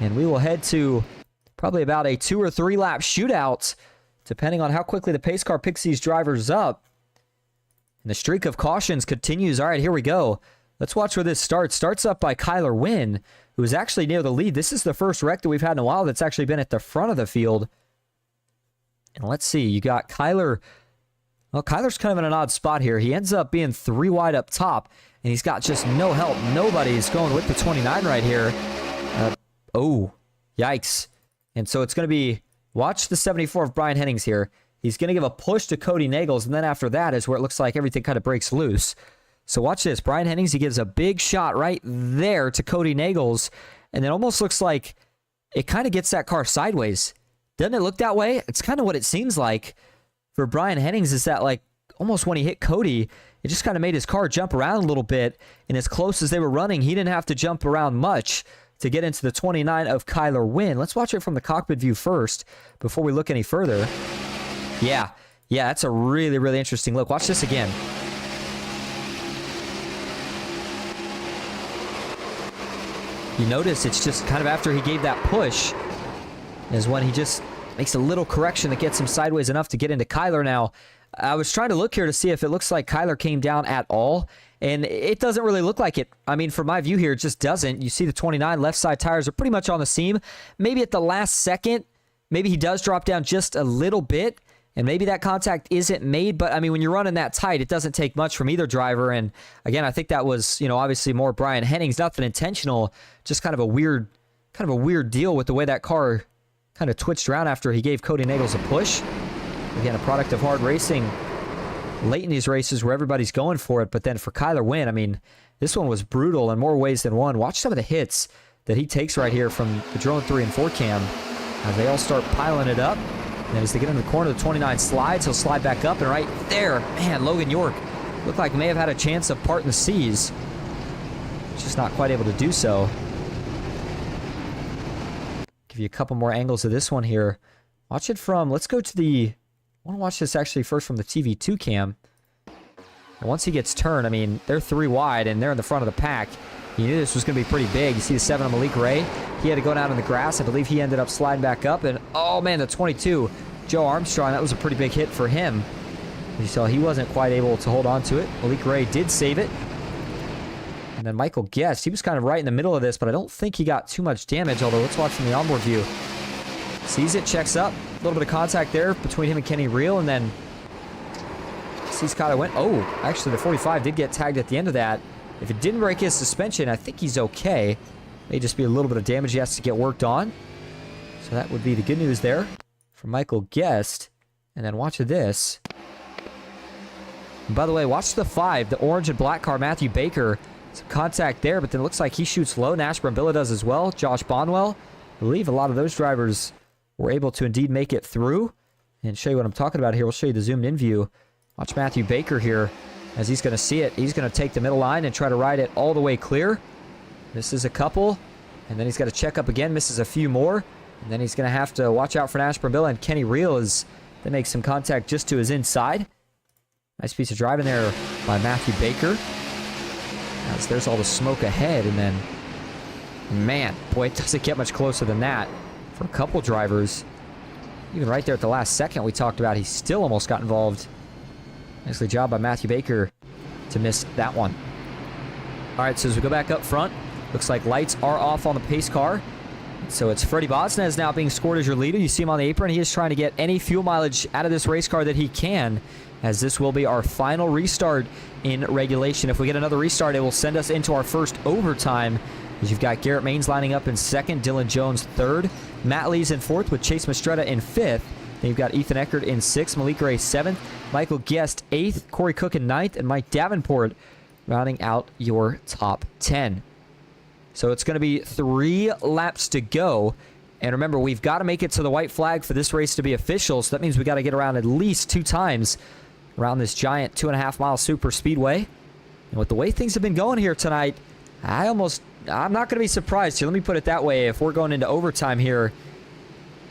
And we will head to probably about a 2 or 3 lap shootout, depending on how quickly the pace car picks these drivers up. And the streak of cautions continues. All right, here we go. Let's watch where this starts. Starts up by Kyler Wynn, who is actually near the lead. This is the first wreck that we've had in a while that's actually been at the front of the field. And let's see, you got Kyler. Well, Kyler's kind of in an odd spot here. He ends up being 3 wide up top, and he's got just no help. Nobody's going with the 29 right here. Oh, yikes. And so it's going to be, watch the 74 of Brian Hennings here. He's going to give a push to Cody Nagels, and then after that is where it looks like everything kind of breaks loose. So watch this. Brian Hennings, he gives a big shot right there to Cody Nagels, and it almost looks like it kind of gets that car sideways. Doesn't it look that way? It's kind of what it seems like for Brian Hennings, is that like almost when he hit Cody, it just kind of made his car jump around a little bit, and as close as they were running, he didn't have to jump around much to get into the 29 of Kyler Wynn. Let's watch it from the cockpit view first before we look any further. Yeah, that's a really, really interesting look. Watch this again. You notice it's just kind of after he gave that push is when he just makes a little correction that gets him sideways enough to get into Kyler. Now, I was trying to look here to see if it looks like Kyler came down at all, and it doesn't really look like it. I mean, from my view here, it just doesn't. You see the 29 left side tires are pretty much on the seam. Maybe at the last second, maybe he does drop down just a little bit, and maybe that contact isn't made, but I mean, when you're running that tight, it doesn't take much from either driver, and again, I think that was, obviously more Brian Hennings, nothing intentional, just kind of a weird deal with the way that car kind of twitched around after he gave Cody Nagels a push. Again, a product of hard racing late in these races where everybody's going for it. But then for Kyler Wynn, I mean, this one was brutal in more ways than one. Watch some of the hits that he takes right here from the drone 3 and 4 cam as they all start piling it up. And as they get in the corner, the 29 slides. He'll slide back up, and right there, man, Logan York looked like he may have had a chance of parting the seas. just not quite able to do so. Give you a couple more angles of this one here. Watch it from, let's go to the, I want to watch this actually first from the TV2 cam. And once he gets turned, I mean, they're 3 wide and they're in the front of the pack. You knew this was going to be pretty big. You see the 7 on Malik Ray. He had to go down in the grass. I believe he ended up sliding back up. And, oh, man, the 22, Joe Armstrong, that was a pretty big hit for him. You saw he wasn't quite able to hold on to it. Malik Ray did save it. And then Michael Guest, he was kind of right in the middle of this, but I don't think he got too much damage, although let's watch from the onboard view. Sees it, checks up. A little bit of contact there between him and Kenny Reel, and then sees Kyle went. Oh, actually the 45 did get tagged at the end of that. If it didn't break his suspension, I think he's okay. May just be a little bit of damage he has to get worked on. So that would be the good news there for Michael Guest. And then watch this. And by the way, watch the 5, the orange and black car, Matthew Baker. Some contact there, but then it looks like he shoots low. Nash Brambilla does as well. Josh Bonwell. I believe a lot of those drivers were able to indeed make it through. And show you what I'm talking about here. We'll show you the zoomed in view. Watch Matthew Baker here as he's going to see it. He's going to take the middle line and try to ride it all the way clear. Misses a couple, and then he's got to check up again. Misses a few more, and then he's going to have to watch out for Nash Brambilla and Kenny Reel as they make some contact just to his inside. Nice piece of driving there by Matthew Baker. As there's all the smoke ahead, and then, man, boy, it doesn't get much closer than that for a couple drivers. Even right there at the last second we talked about, he still almost got involved. Nicely job by Matthew Baker to miss that one. All right, so as we go back up front, looks like lights are off on the pace car. So it's Freddie Bosnez now being scored as your leader. You see him on the apron. He is trying to get any fuel mileage out of this race car that he can, as this will be our final restart in regulation. If we get another restart, it will send us into our first overtime, as you've got Garrett Maines lining up in second, Dylan Jones third, Matt Lee's in fourth with Chase Mastretta in fifth. Then you've got Ethan Eckert in sixth, Malik Ray seventh, Michael Guest eighth, Corey Cook in ninth, and Mike Davenport rounding out your top 10. So it's going to be 3 laps to go. And remember, we've got to make it to the white flag for this race to be official. So that means we got to get around at least 2 times around this giant 2.5-mile super speedway. And with the way things have been going here tonight, I'm not going to be surprised here. Let me put it that way. If we're going into overtime here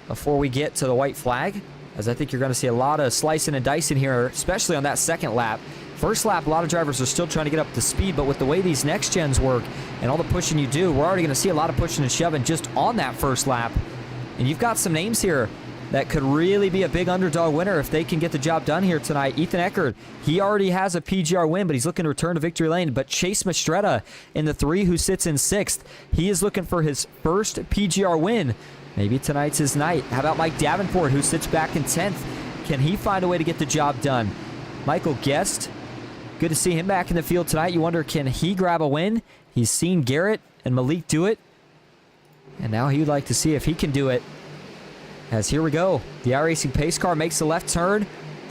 before we get to the white flag, as I think you're going to see a lot of slicing and dicing here, especially on that second lap. First lap, a lot of drivers are still trying to get up to speed, but with the way these next gens work and all the pushing you do, we're already going to see a lot of pushing and shoving just on that first lap. And you've got some names here that could really be a big underdog winner if they can get the job done here tonight. Ethan Eckert, he already has a PGR win, but he's looking to return to victory lane. But Chase Mastretta in the 3, who sits in 6th, he is looking for his first PGR win. Maybe tonight's his night. How about Mike Davenport, who sits back in 10th? Can he find a way to get the job done? Michael Guest, good to see him back in the field tonight. You wonder, can he grab a win? He's seen Garrett and Malik do it, and now he would like to see if he can do it. As here we go. The iRacing pace car makes the left turn.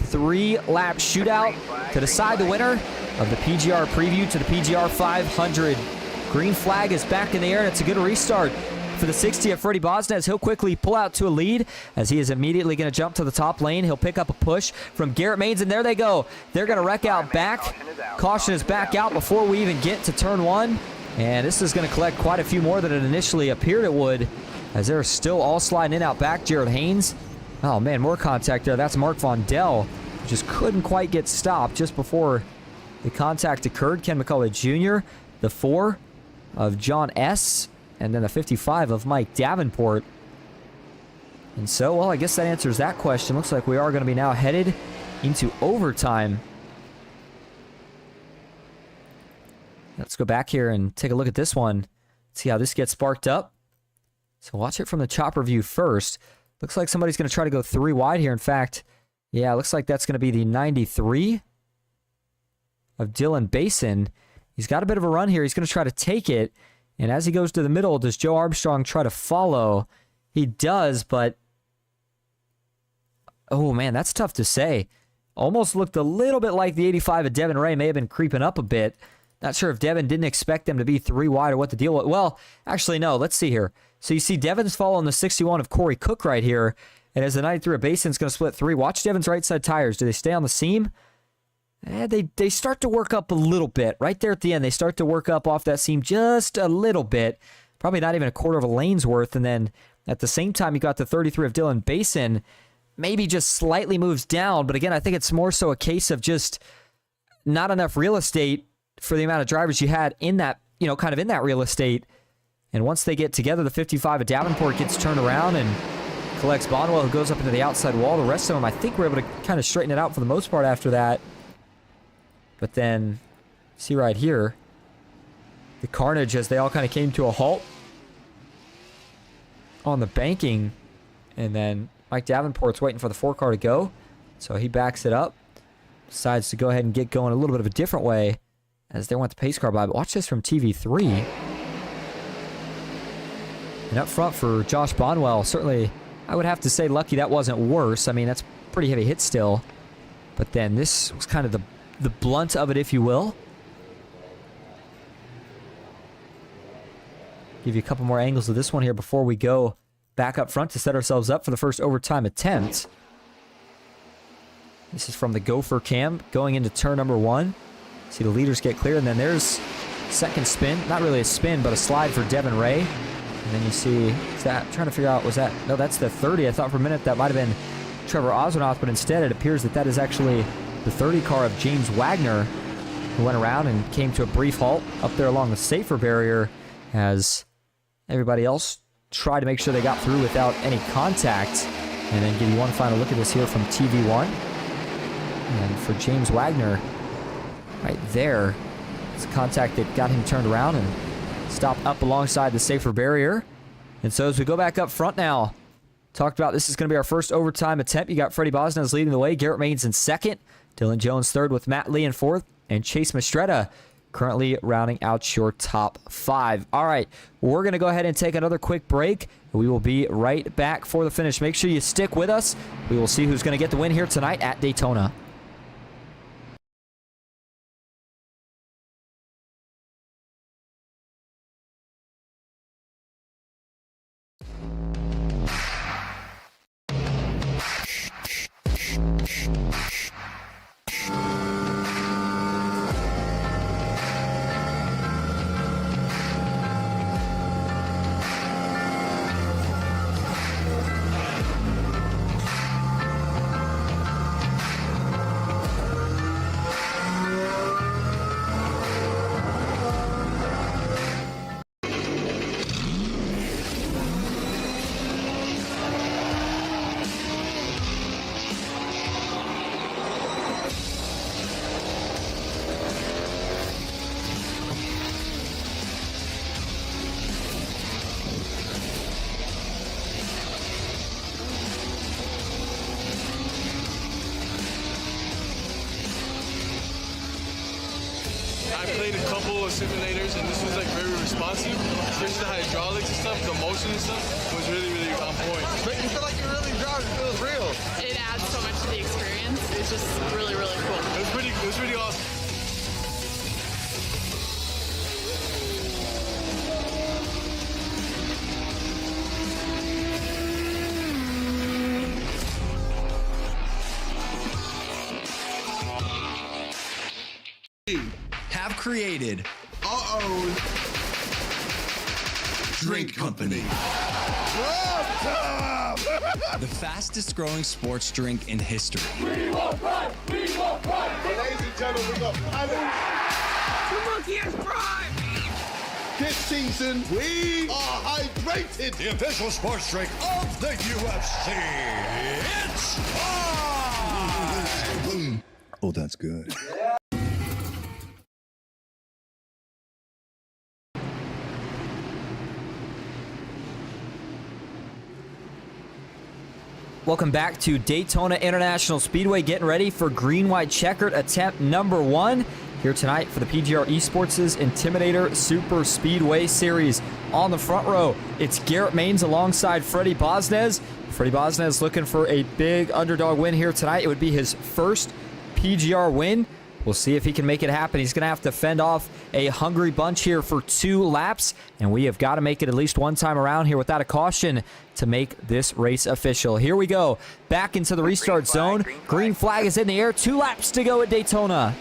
3-lap shootout to decide the winner of the PGR preview to the PGR 500. Green flag is back in the air, and it's a good restart for the 60 of Freddie Bosnez. He'll quickly pull out to a lead as he is immediately going to jump to the top lane. He'll pick up a push from Garrett Maines, and there they go. They're going to wreck out back. Caution is back out before we even get to turn 1. And this is going to collect quite a few more than it initially appeared it would, as they're still all sliding in out back. Jared Haynes. Oh, man, more contact there. That's Mark Vondell. Just couldn't quite get stopped just before the contact occurred. Ken McCullough Jr., the 4 of John S., and then the 55 of Mike Davenport. And so, well, I guess that answers that question. Looks like we are going to be now headed into overtime. Let's go back here and take a look at this one. See how this gets sparked up. So watch it from the chopper view first. Looks like somebody's going to try to go 3 wide here. In fact, yeah, looks like that's going to be the 93 of Dylan Basin. He's got a bit of a run here. He's going to try to take it. And as he goes to the middle, does Joe Armstrong try to follow? He does, but oh, man, that's tough to say. Almost looked a little bit like the 85 of Devin Ray may have been creeping up a bit. Not sure if Devin didn't expect them to be 3 wide or what the deal was. Well, actually, no. Let's see here. So you see Devin's following the 61 of Corey Cook right here. And as the 93 of Basin's going to split 3, watch Devin's right side tires. Do they stay on the seam? they start to work up a little bit. Right there at the end, they start to work up off that seam just a little bit. Probably not even a quarter of a lane's worth. And then at the same time, you got the 33 of Dylan Basin. Maybe just slightly moves down. But again, I think it's more so a case of just not enough real estate for the amount of drivers you had in that, kind of in that real estate. And once they get together, the 55 of Davenport gets turned around and collects Bonwell, who goes up into the outside wall. The rest of them, I think, were able to kind of straighten it out for the most part after that. But then, see right here, the carnage as they all kind of came to a halt on the banking. And then Mike Davenport's waiting for the 4-car to go. So he backs it up. Decides to go ahead and get going a little bit of a different way as they want the pace car by. But watch this from TV3. And up front for Josh Bonwell, certainly I would have to say lucky that wasn't worse. I mean, that's pretty heavy hit still. But then this was kind of the blunt of it, if you will. Give you a couple more angles of this one here before we go back up front to set ourselves up for the first overtime attempt. This is from the Gopher cam going into turn number 1. See the leaders get clear, and then there's second spin. Not really a spin, but a slide for Devin Ray. And then you see, is that, I'm trying to figure out, was that, no, that's the 30. I thought for a minute that might have been Trevor Oswinoth, but instead it appears that that is actually the 30 car of James Wagner, who went around and came to a brief halt up there along the safer barrier as everybody else tried to make sure they got through without any contact. And then give you one final look at this here from TV1. And for James Wagner, right there, it's contact that got him turned around and stopped up alongside the safer barrier. And so as we go back up front now, talked about this is going to be our first overtime attempt. You got Freddie Bosnez leading the way, Garrett Maines in second, Dylan Jones third with Matt Lee in fourth, and Chase Mastretta currently rounding out your top 5. All right, we're going to go ahead and take another quick break. We will be right back for the finish. Make sure you stick with us. We will see who's going to get the win here tonight at Daytona. I played a couple of simulators, and this was like very responsive. Especially the hydraulics and stuff, the motion and stuff was really, really on point. But you feel like you're really driving. It feels real. It adds so much to the experience. It's just really, really cool. It was pretty awesome. Have created Our own drink company. the fastest growing sports drink in history. We won't run! We won't run! Ladies and gentlemen, we got paddles. The monkey has prime! This season, we are hydrated. The official sports drink of the UFC. It's time! Oh, that's good. Welcome back to Daytona International Speedway, getting ready for green-white checkered attempt number 1 here tonight for the PGR eSports' Intimidator Superspeedway Series. On the front row, it's Garrett Maines alongside Freddie Bosnez. Freddie Bosnez looking for a big underdog win here tonight. It would be his first PGR win. We'll see if he can make it happen. He's going to have to fend off a hungry bunch here for 2 laps, and we have got to make it at least one time around here without a caution to make this race official. Here we go. Back into the restart zone. Green flag is in the air. 2 laps to go at Daytona.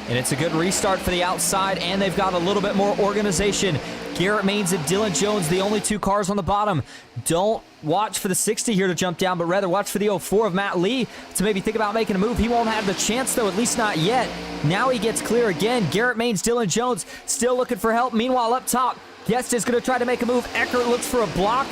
And it's a good restart for the outside, and they've got a little bit more organization. Garrett Maines and Dylan Jones, the only 2 cars on the bottom. Don't watch for the 60 here to jump down, but rather watch for the 04 of Matt Lee to maybe think about making a move. He won't have the chance, though, at least not yet. Now he gets clear again. Garrett Maines, Dylan Jones still looking for help. Meanwhile, up top, Guest is going to try to make a move. Eckert looks for a block,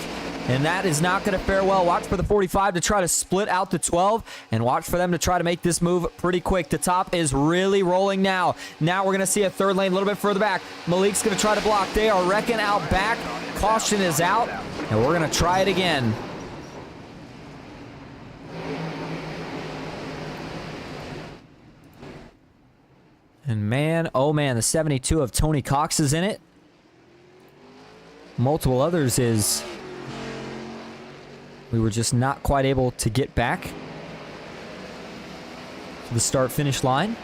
and that is not going to fare well. Watch for the 45 to try to split out the 12, and watch for them to try to make this move pretty quick. The top is really rolling now. Now we're going to see a third lane a little bit further back. Malik's going to try to block. They are wrecking out back. Caution is out, and we're going to try it again. And man, oh man, the 72 of Tony Cox is in it. Multiple others is... we were just not quite able to get back to the start-finish line.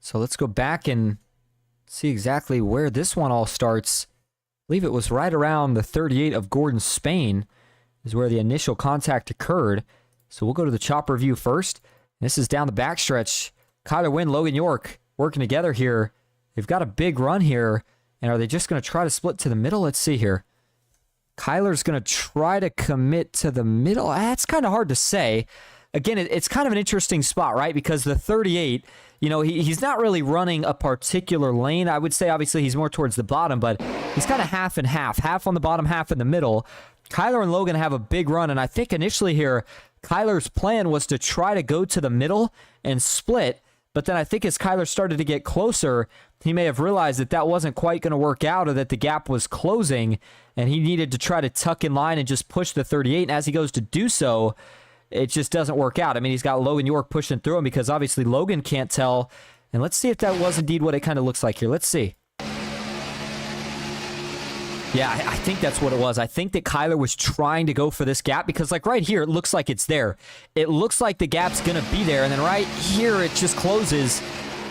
So let's go back and see exactly where this one all starts. I believe it was right around the 38 of Gordon Spain is where the initial contact occurred. So we'll go to the chopper view first. This is down the backstretch. Kyler Wynn, Logan York working together here. They've got a big run here. And are they just going to try to split to the middle? Let's see here. Kyler's going to try to commit to the middle. That's kind of hard to say. Again, it's kind of an interesting spot, right? Because the 38, you know, he's not really running a particular lane. I would say, obviously, he's more towards the bottom, but he's kind of half and half. Half on the bottom, half in the middle. Kyler and Logan have a big run, and I think initially here, Kyler's plan was to try to go to the middle and split, but then I think as Kyler started to get closer, he may have realized that that wasn't quite going to work out, or that the gap was closing, and he needed to try to tuck in line and just push the 38, and as he goes to do so, it just doesn't work out. I mean, he's got Logan York pushing through him because obviously Logan can't tell, and let's see if that was indeed what it kind of looks like here. Let's see. Yeah, I think that's what it was. I think that Kyler was trying to go for this gap because, like, right here, it looks like it's there. It looks like the gap's going to be there, and then right here, it just closes.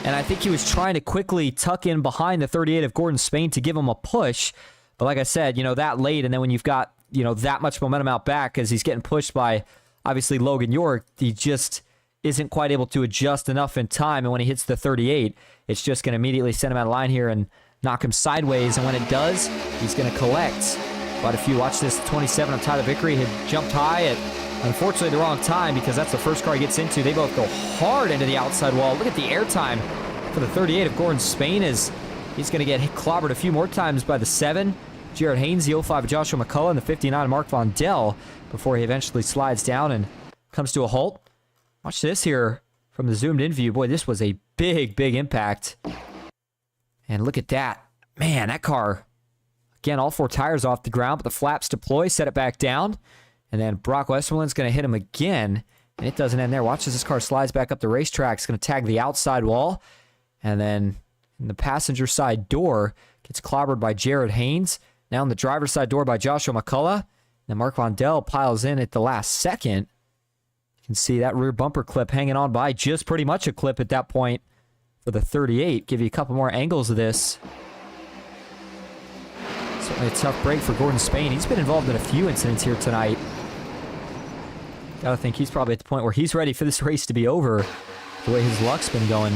And I think he was trying to quickly tuck in behind the 38 of Gordon Spain to give him a push. But like I said, you know, that late, and then when you've got, you know, that much momentum out back as he's getting pushed by, obviously, Logan York, he just isn't quite able to adjust enough in time. And when he hits the 38, it's just going to immediately send him out of line here and knock him sideways, and when it does, he's going to collect. But if you watch this, 27 of Tyler Vickery had jumped high at, unfortunately, the wrong time because that's the first car he gets into. They both go hard into the outside wall. Look at the air time for the 38 of Gordon Spain as he's going to get clobbered a few more times by the 7. Jared Haynes, the 05 of Joshua McCullough, and the 59 of Mark Von Dell before he eventually slides down and comes to a halt. Watch this here from the zoomed-in view. Boy, this was a big, big impact. And look at that. Man, that car, again, all 4 tires off the ground, but the flaps deploy, set it back down. And then Brock Westerland's going to hit him again. And it doesn't end there. Watch as this car slides back up the racetrack. It's going to tag the outside wall. And then in the passenger side door, gets clobbered by Jared Haynes. Now in the driver's side door by Joshua McCullough. Then Mark Von Dell piles in at the last second. You can see that rear bumper clip hanging on by just pretty much a clip at that point for the 38. Give you a couple more angles of this. Certainly a tough break for Gordon Spain. He's been involved in a few incidents here tonight. Gotta think he's probably at the point where he's ready for this race to be over, the way his luck's been going.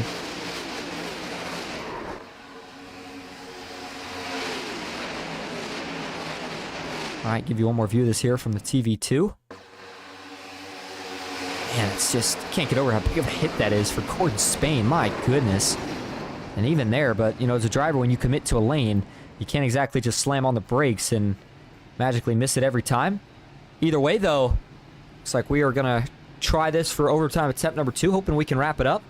All right, give you one more view of this here from the TV2. Man, it's just, can't get over how big of a hit that is for Gordon Spain. My goodness. And even there, but, you know, as a driver, when you commit to a lane, you can't exactly just slam on the brakes and magically miss it every time. Either way, though, looks like we are going to try this for overtime attempt number 2, hoping we can wrap it up.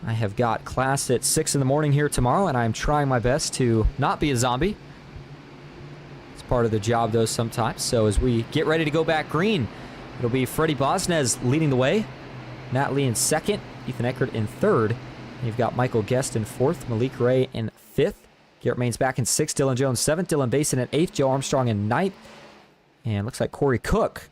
I have got class at 6 in the morning here tomorrow, and I'm trying my best to not be a zombie. It's part of the job, though, sometimes. So as we get ready to go back green, it'll be Freddie Bosnez leading the way, Matt Lee in 2nd, Ethan Eckert in 3rd. And you've got Michael Guest in 4th, Malik Ray in 5th. Garrett Maines back in 6th, Dylan Jones 7th, Dylan Basin in 8th, Joe Armstrong in 9th. And looks like Corey Cook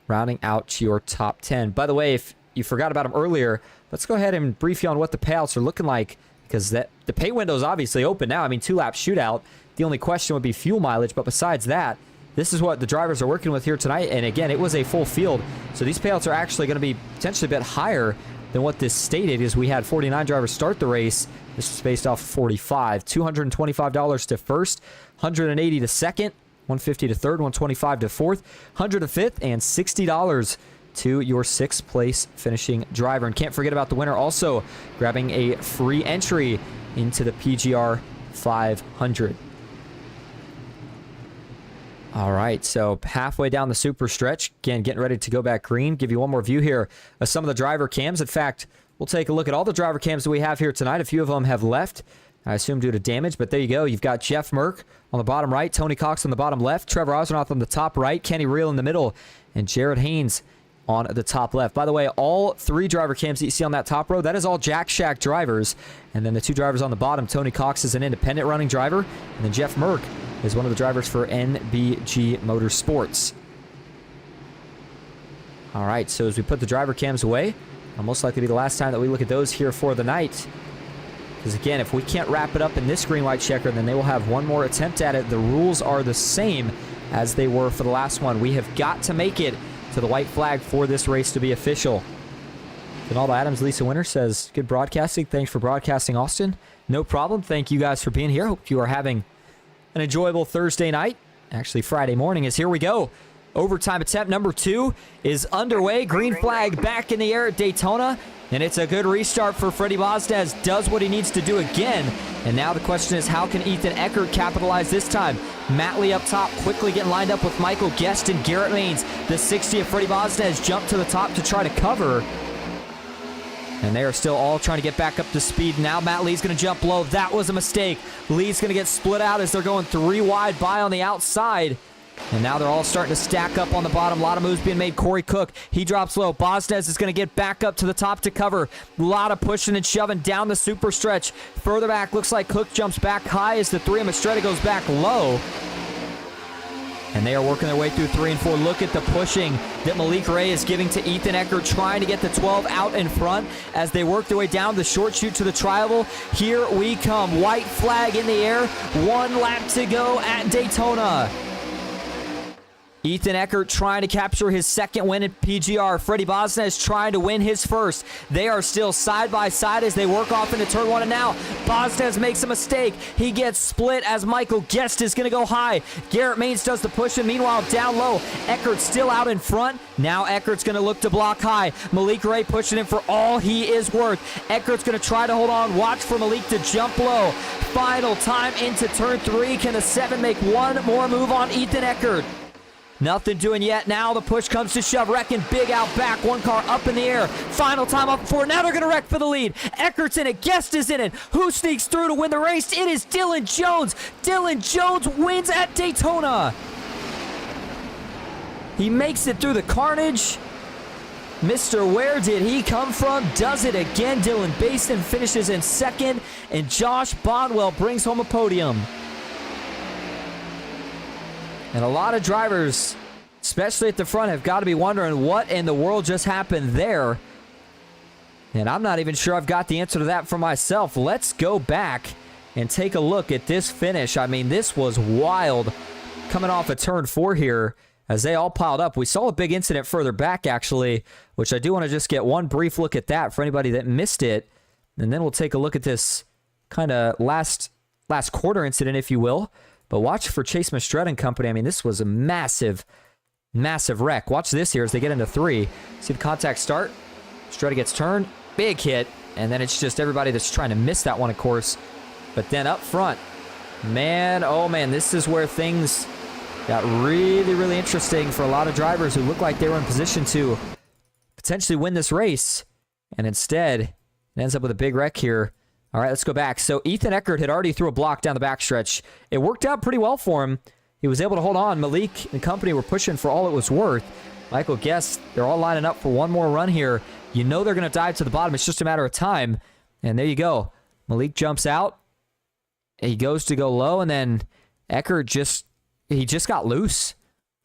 rounding out your top 10. By the way, if you forgot about them earlier, let's go ahead and brief you on what the payouts are looking like, because the pay window is obviously open now. I mean, 2-lap shootout. The only question would be fuel mileage, but besides that, this is what the drivers are working with here tonight. And again, it was a full field, so these payouts are actually going to be potentially a bit higher than what this stated, as we had 49 drivers start the race. This was based off 45. $225 to first, $180 to second, $150 to third, $125 to fourth, $100 to fifth, and $60 to your sixth place finishing driver. And can't forget about the winner also grabbing a free entry into the PGR 500. All right, so halfway down the super stretch, again, getting ready to go back green. Give you one more view here of some of the driver cams. In fact, we'll take a look at all the driver cams that we have here tonight. A few of them have left, I assume due to damage, but there you go. You've got Jeff Merck on the bottom right, Tony Cox on the bottom left, Trevor Osnoth on the top right, Kenny Reel in the middle, and Jared Haynes on the top left. By the way, all three driver cams that you see on that top row, that is all Jack Shack drivers. And then the two drivers on the bottom, Tony Cox is an independent running driver, and then Jeff Merck is one of the drivers for NBG Motorsports. All right, so as we put the driver cams away, it'll most likely be the last time that we look at those here for the night. Because again, if we can't wrap it up in this green-white checker, then they will have one more attempt at it. The rules are the same as they were for the last one. We have got to make it to the white flag for this race to be official. Donaldo Adams, Lisa Winter says, good broadcasting. Thanks for broadcasting, Austin. No problem. Thank you guys for being here. Hope you are having an enjoyable Thursday night. Actually, Friday morning is here we go. Overtime attempt number 2 is underway. Green flag back in the air at Daytona. And it's a good restart for Freddie Bosnez. Does what he needs to do again. And now the question is, how can Ethan Eckert capitalize this time? Matt Lee up top, quickly getting lined up with Michael Guest and Garrett Maines. The 60 of Freddie Bosnez jumped to the top to try to cover. And they are still all trying to get back up to speed. Now Matt Lee's going to jump low. That was a mistake. Lee's going to get split out as they're going 3 wide by on the outside. And now they're all starting to stack up on the bottom. A lot of moves being made. Corey Cook, he drops low. Bosnez is going to get back up to the top to cover. A lot of pushing and shoving down the super stretch. Further back, looks like Cook jumps back high as the 3 of Mastretta goes back low. And they are working their way through 3 and 4. Look at the pushing that Malik Ray is giving to Ethan Eckert, trying to get the 12 out in front as they work their way down the short chute to the tri-oval. Here we come. White flag in the air. 1 lap to go at Daytona. Ethan Eckert trying to capture his second win at PGR. Freddie Bosnez trying to win his first. They are still side by side as they work off into turn 1. And now Bosnez makes a mistake. He gets split as Michael Guest is going to go high. Garrett Maines does the push, and meanwhile down low, Eckert still out in front. Now Eckert's going to look to block high. Malik Ray pushing him for all he is worth. Eckert's going to try to hold on. Watch for Malik to jump low. Final time into turn 3. Can the 7 make one more move on Ethan Eckert? Nothing doing yet. Now the push comes to shove. Wrecking big out back. 1 car up in the air. Final time up 4. Now they're going to wreck for the lead. Eckert's in it. Guest is in it. Who sneaks through to win the race? It is Dylan Jones. Dylan Jones wins at Daytona. He makes it through the carnage. Mr. Where did he come from? Does it again. Dylan Basin finishes in second. And Josh Bonwell brings home a podium. And a lot of drivers, especially at the front, have got to be wondering what in the world just happened there. And I'm not even sure I've got the answer to that for myself. Let's go back and take a look at this finish. I mean, this was wild coming off of turn 4 here as they all piled up. We saw a big incident further back, actually, which I do want to just get one brief look at that for anybody that missed it. And then we'll take a look at this kind of last quarter incident, if you will. But watch for Chase Mastretta and company. I mean, this was a massive, massive wreck. Watch this here as they get into 3. See the contact start. Mastretta gets turned. Big hit. And then it's just everybody that's trying to miss that one, of course. But then up front, man, oh man, this is where things got really, really interesting for a lot of drivers who looked like they were in position to potentially win this race. And instead, it ends up with a big wreck here. All right, let's go back. So Ethan Eckert had already threw a block down the backstretch. It worked out pretty well for him. He was able to hold on. Malik and company were pushing for all it was worth. Michael Guest, they're all lining up for one more run here. You know they're going to dive to the bottom. It's just a matter of time. And there you go. Malik jumps out. He goes to go low, and then Eckert just got loose.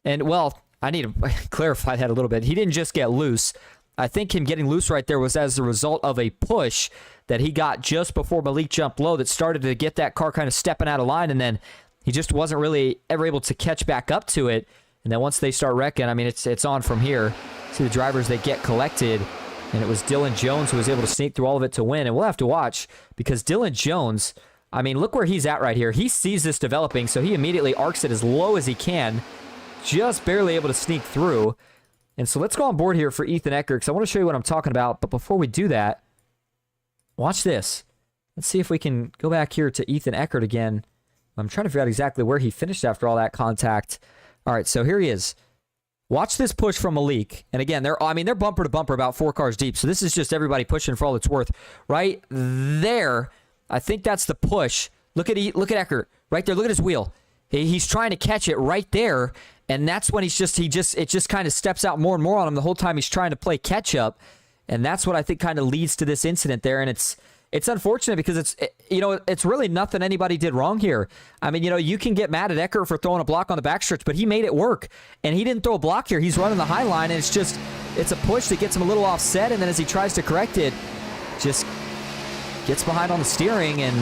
And, well, I need to clarify that a little bit. He didn't just get loose. I think him getting loose right there was as a result of a push that he got just before Malik jumped low that started to get that car kind of stepping out of line, and then he just wasn't really ever able to catch back up to it. And then once they start wrecking, I mean, it's on from here. See the drivers that get collected, and it was Dylan Jones who was able to sneak through all of it to win. And we'll have to watch because Dylan Jones, I mean, look where he's at right here. He sees this developing, so he immediately arcs it as low as he can, just barely able to sneak through. And so let's go on board here for Ethan Eckert because I want to show you what I'm talking about. But before we do that, watch this. Let's see if we can go back here to Ethan Eckert again. I'm trying to figure out exactly where he finished after all that contact. All right, so here he is. Watch this push from Malik. And again, they're bumper to bumper about 4 cars deep. So this is just everybody pushing for all it's worth. Right there, I think that's the push. Look at Eckert right there. Look at his wheel. He's trying to catch it right there. And that's when it just kind of steps out more and more on him the whole time he's trying to play catch up. And that's what I think kind of leads to this incident there. And it's unfortunate because it's really nothing anybody did wrong here. I mean, you can get mad at Eckert for throwing a block on the backstretch, but he made it work. And he didn't throw a block here. He's running the high line, and it's a push that gets him a little offset, and then as he tries to correct it, just gets behind on the steering and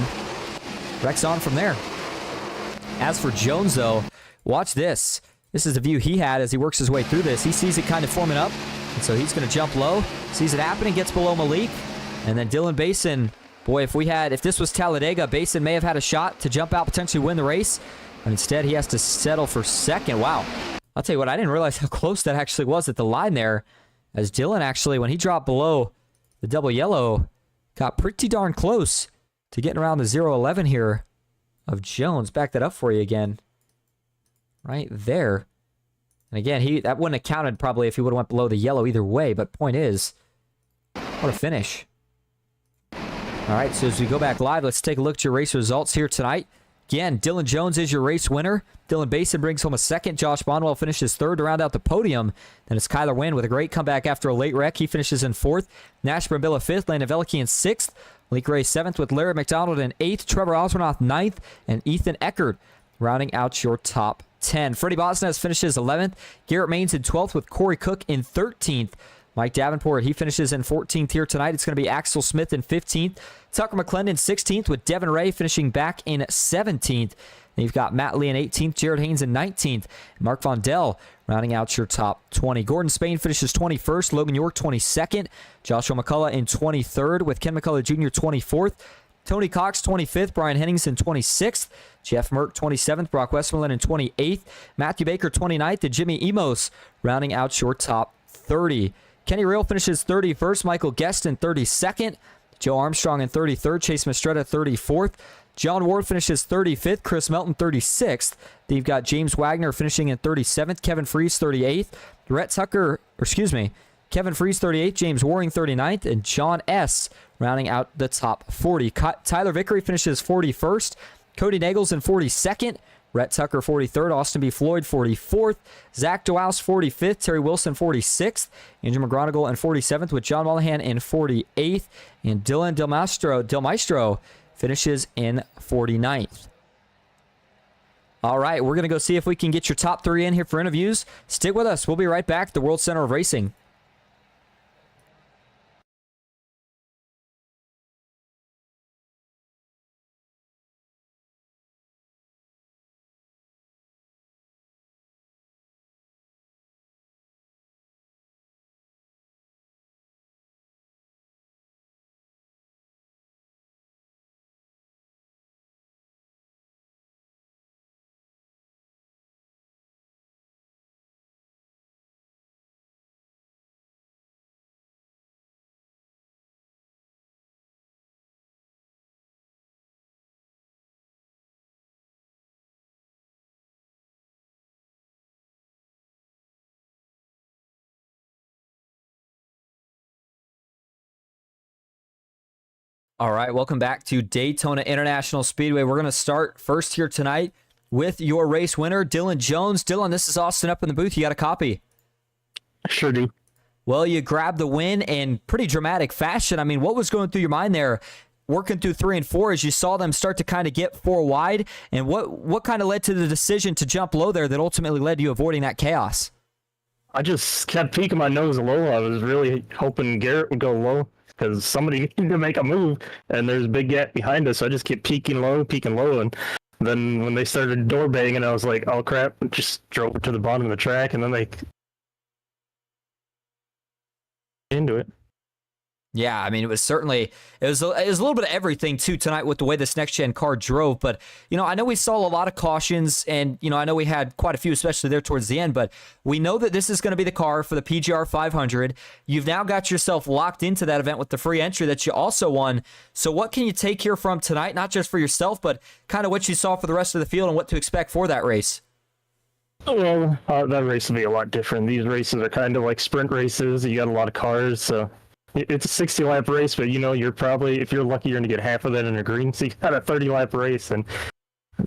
wrecks on from there. As for Jones, though, watch this. This is the view he had as he works his way through this. He sees it kind of forming up, and so he's going to jump low, sees it happening, gets below Malik, and then Dylan Basin. Boy, if this was Talladega, Basin may have had a shot to jump out, potentially win the race. But instead, he has to settle for second. Wow. I'll tell you what, I didn't realize how close that actually was at the line there. As Dylan actually, when he dropped below the double yellow, got pretty darn close to getting around the 0-11 here of Jones. Back that up for you again. Right there. And again, that wouldn't have counted probably if he would have went below the yellow either way. But point is, what a finish. All right, so as we go back live, let's take a look at your race results here tonight. Again, Dylan Jones is your race winner. Dylan Basin brings home a second. Josh Bonwell finishes third to round out the podium. Then it's Kyler Wynn with a great comeback after a late wreck. He finishes in fourth. Nash Brambilla fifth. Landon Veliky in sixth. Malik Ray seventh with Larry McDonald in eighth. Trevor Osmanoff ninth. And Ethan Eckert rounding out your top 10. Freddie Bosnes finishes 11th. Garrett Maines in 12th with Corey Cook in 13th. Mike Davenport, he finishes in 14th here tonight. It's going to be Axel Smith in 15th. Tucker McClendon 16th with Devin Ray finishing back in 17th. Then you've got Matt Lee in 18th, Jared Haynes in 19th, Mark Vondell rounding out your top 20. Gordon Spain finishes 21st, Logan York 22nd, Joshua McCullough in 23rd with Ken McCullough Jr. 24th, Tony Cox 25th, Brian Henningsen 26th, Jeff Merck 27th, Brock Westmoreland in 28th, Matthew Baker 29th, and Jimmy Emos rounding out your top 30. Kenny Real finishes 31st, Michael Guest in 32nd, Joe Armstrong in 33rd, Chase Mastretta 34th, John Ward finishes 35th, Chris Melton 36th. Then you've got James Wagner finishing in 37th, Kevin Freese 38th, Kevin Freese 38th, James Waring 39th, and John S. rounding out the top 40. Tyler Vickery finishes 41st, Cody Nagels in 42nd, Rhett Tucker 43rd, Austin B. Floyd 44th, Zach Dowaus 45th, Terry Wilson 46th, Andrew McGronigal in 47th with John Mollahan in 48th, and Dylan Del Maestro finishes in 49th. All right, we're going to go see if we can get your top 3 in here for interviews. Stick with us. We'll be right back at the World Center of Racing. All right, welcome back to Daytona International Speedway. We're going to start first here tonight with your race winner, Dylan Jones. Dylan, this is Austin up in the booth. You got a copy? Sure do. Well, you grabbed the win in pretty dramatic fashion. I mean, what was going through your mind there working through 3 and 4 as you saw them start to kind of get 4 wide? And what kind of led to the decision to jump low there that ultimately led to you avoiding that chaos? I just kept peeking my nose low. I was really hoping Garrett would go low because somebody needed to make a move, and there's a big gap behind us. So I just kept peeking low, and then when they started door banging, I was like, "Oh crap!" Just drove it to the bottom of the track, and then they into it. Yeah, I mean, it was a little bit of everything too tonight with the way this next gen car drove. But I know we saw a lot of cautions, and I know we had quite a few, especially there towards the end. But we know that this is going to be the car for the PGR 500. You've now got yourself locked into that event with the free entry that you also won. So what can you take here from tonight, not just for yourself, but kind of what you saw for the rest of the field and what to expect for that race? Well, that race will be a lot different. These races are kind of like sprint races. You got a lot of cars, so it's a 60-lap race, but you're probably, if you're lucky, you're going to get half of that in a green. So you got a 30-lap race, and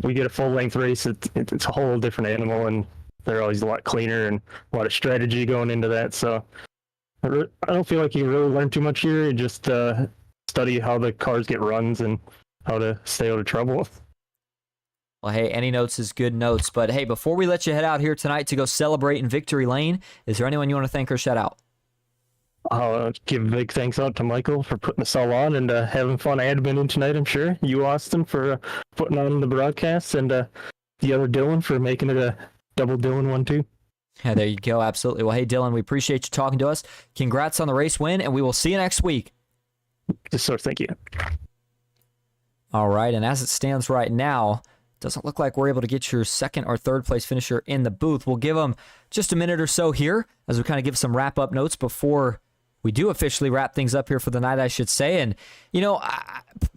we get a full-length race. It's a whole different animal, and they're always a lot cleaner and a lot of strategy going into that. So I don't feel like you really learn too much here. You just study how the cars get runs and how to stay out of trouble. Well, hey, any notes is good notes. But hey, before we let you head out here tonight to go celebrate in Victory Lane, is there anyone you want to thank or shout out? I'll give a big thanks out to Michael for putting us all on and having fun adminning tonight, I'm sure. You, Austin, for putting on the broadcast, and the other Dylan for making it a double Dylan one, too. Yeah, there you go. Absolutely. Well, hey, Dylan, we appreciate you talking to us. Congrats on the race win, and we will see you next week. So thank you. All right, and as it stands right now, doesn't look like we're able to get your second or third place finisher in the booth. We'll give them just a minute or so here as we kind of give some wrap-up notes before we do officially wrap things up here for the night, I should say. And,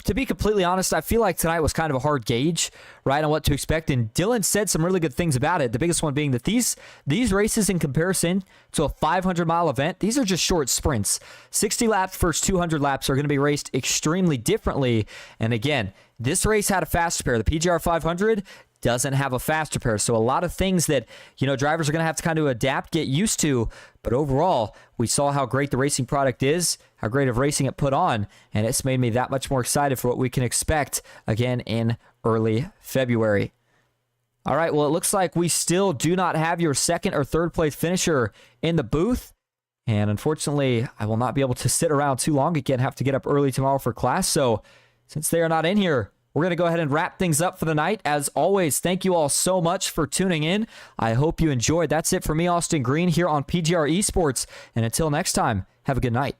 to be completely honest, I feel like tonight was kind of a hard gauge, right, on what to expect. And Dylan said some really good things about it. The biggest one being that these races in comparison to a 500-mile event, these are just short sprints. 60 laps versus 200 laps are going to be raced extremely differently. And again, this race had a faster pair. The PGR 500 doesn't have a faster pair. So a lot of things that, drivers are going to have to kind of adapt, get used to. But overall, we saw how great the racing product is, how great of racing it put on, and it's made me that much more excited for what we can expect again in early February. All right, well, it looks like we still do not have your second or third place finisher in the booth. And unfortunately, I will not be able to sit around too long again, have to get up early tomorrow for class. So since they are not in here, we're going to go ahead and wrap things up for the night. As always, thank you all so much for tuning in. I hope you enjoyed. That's it for me, Austin Green, here on PGR Esports. And until next time, have a good night.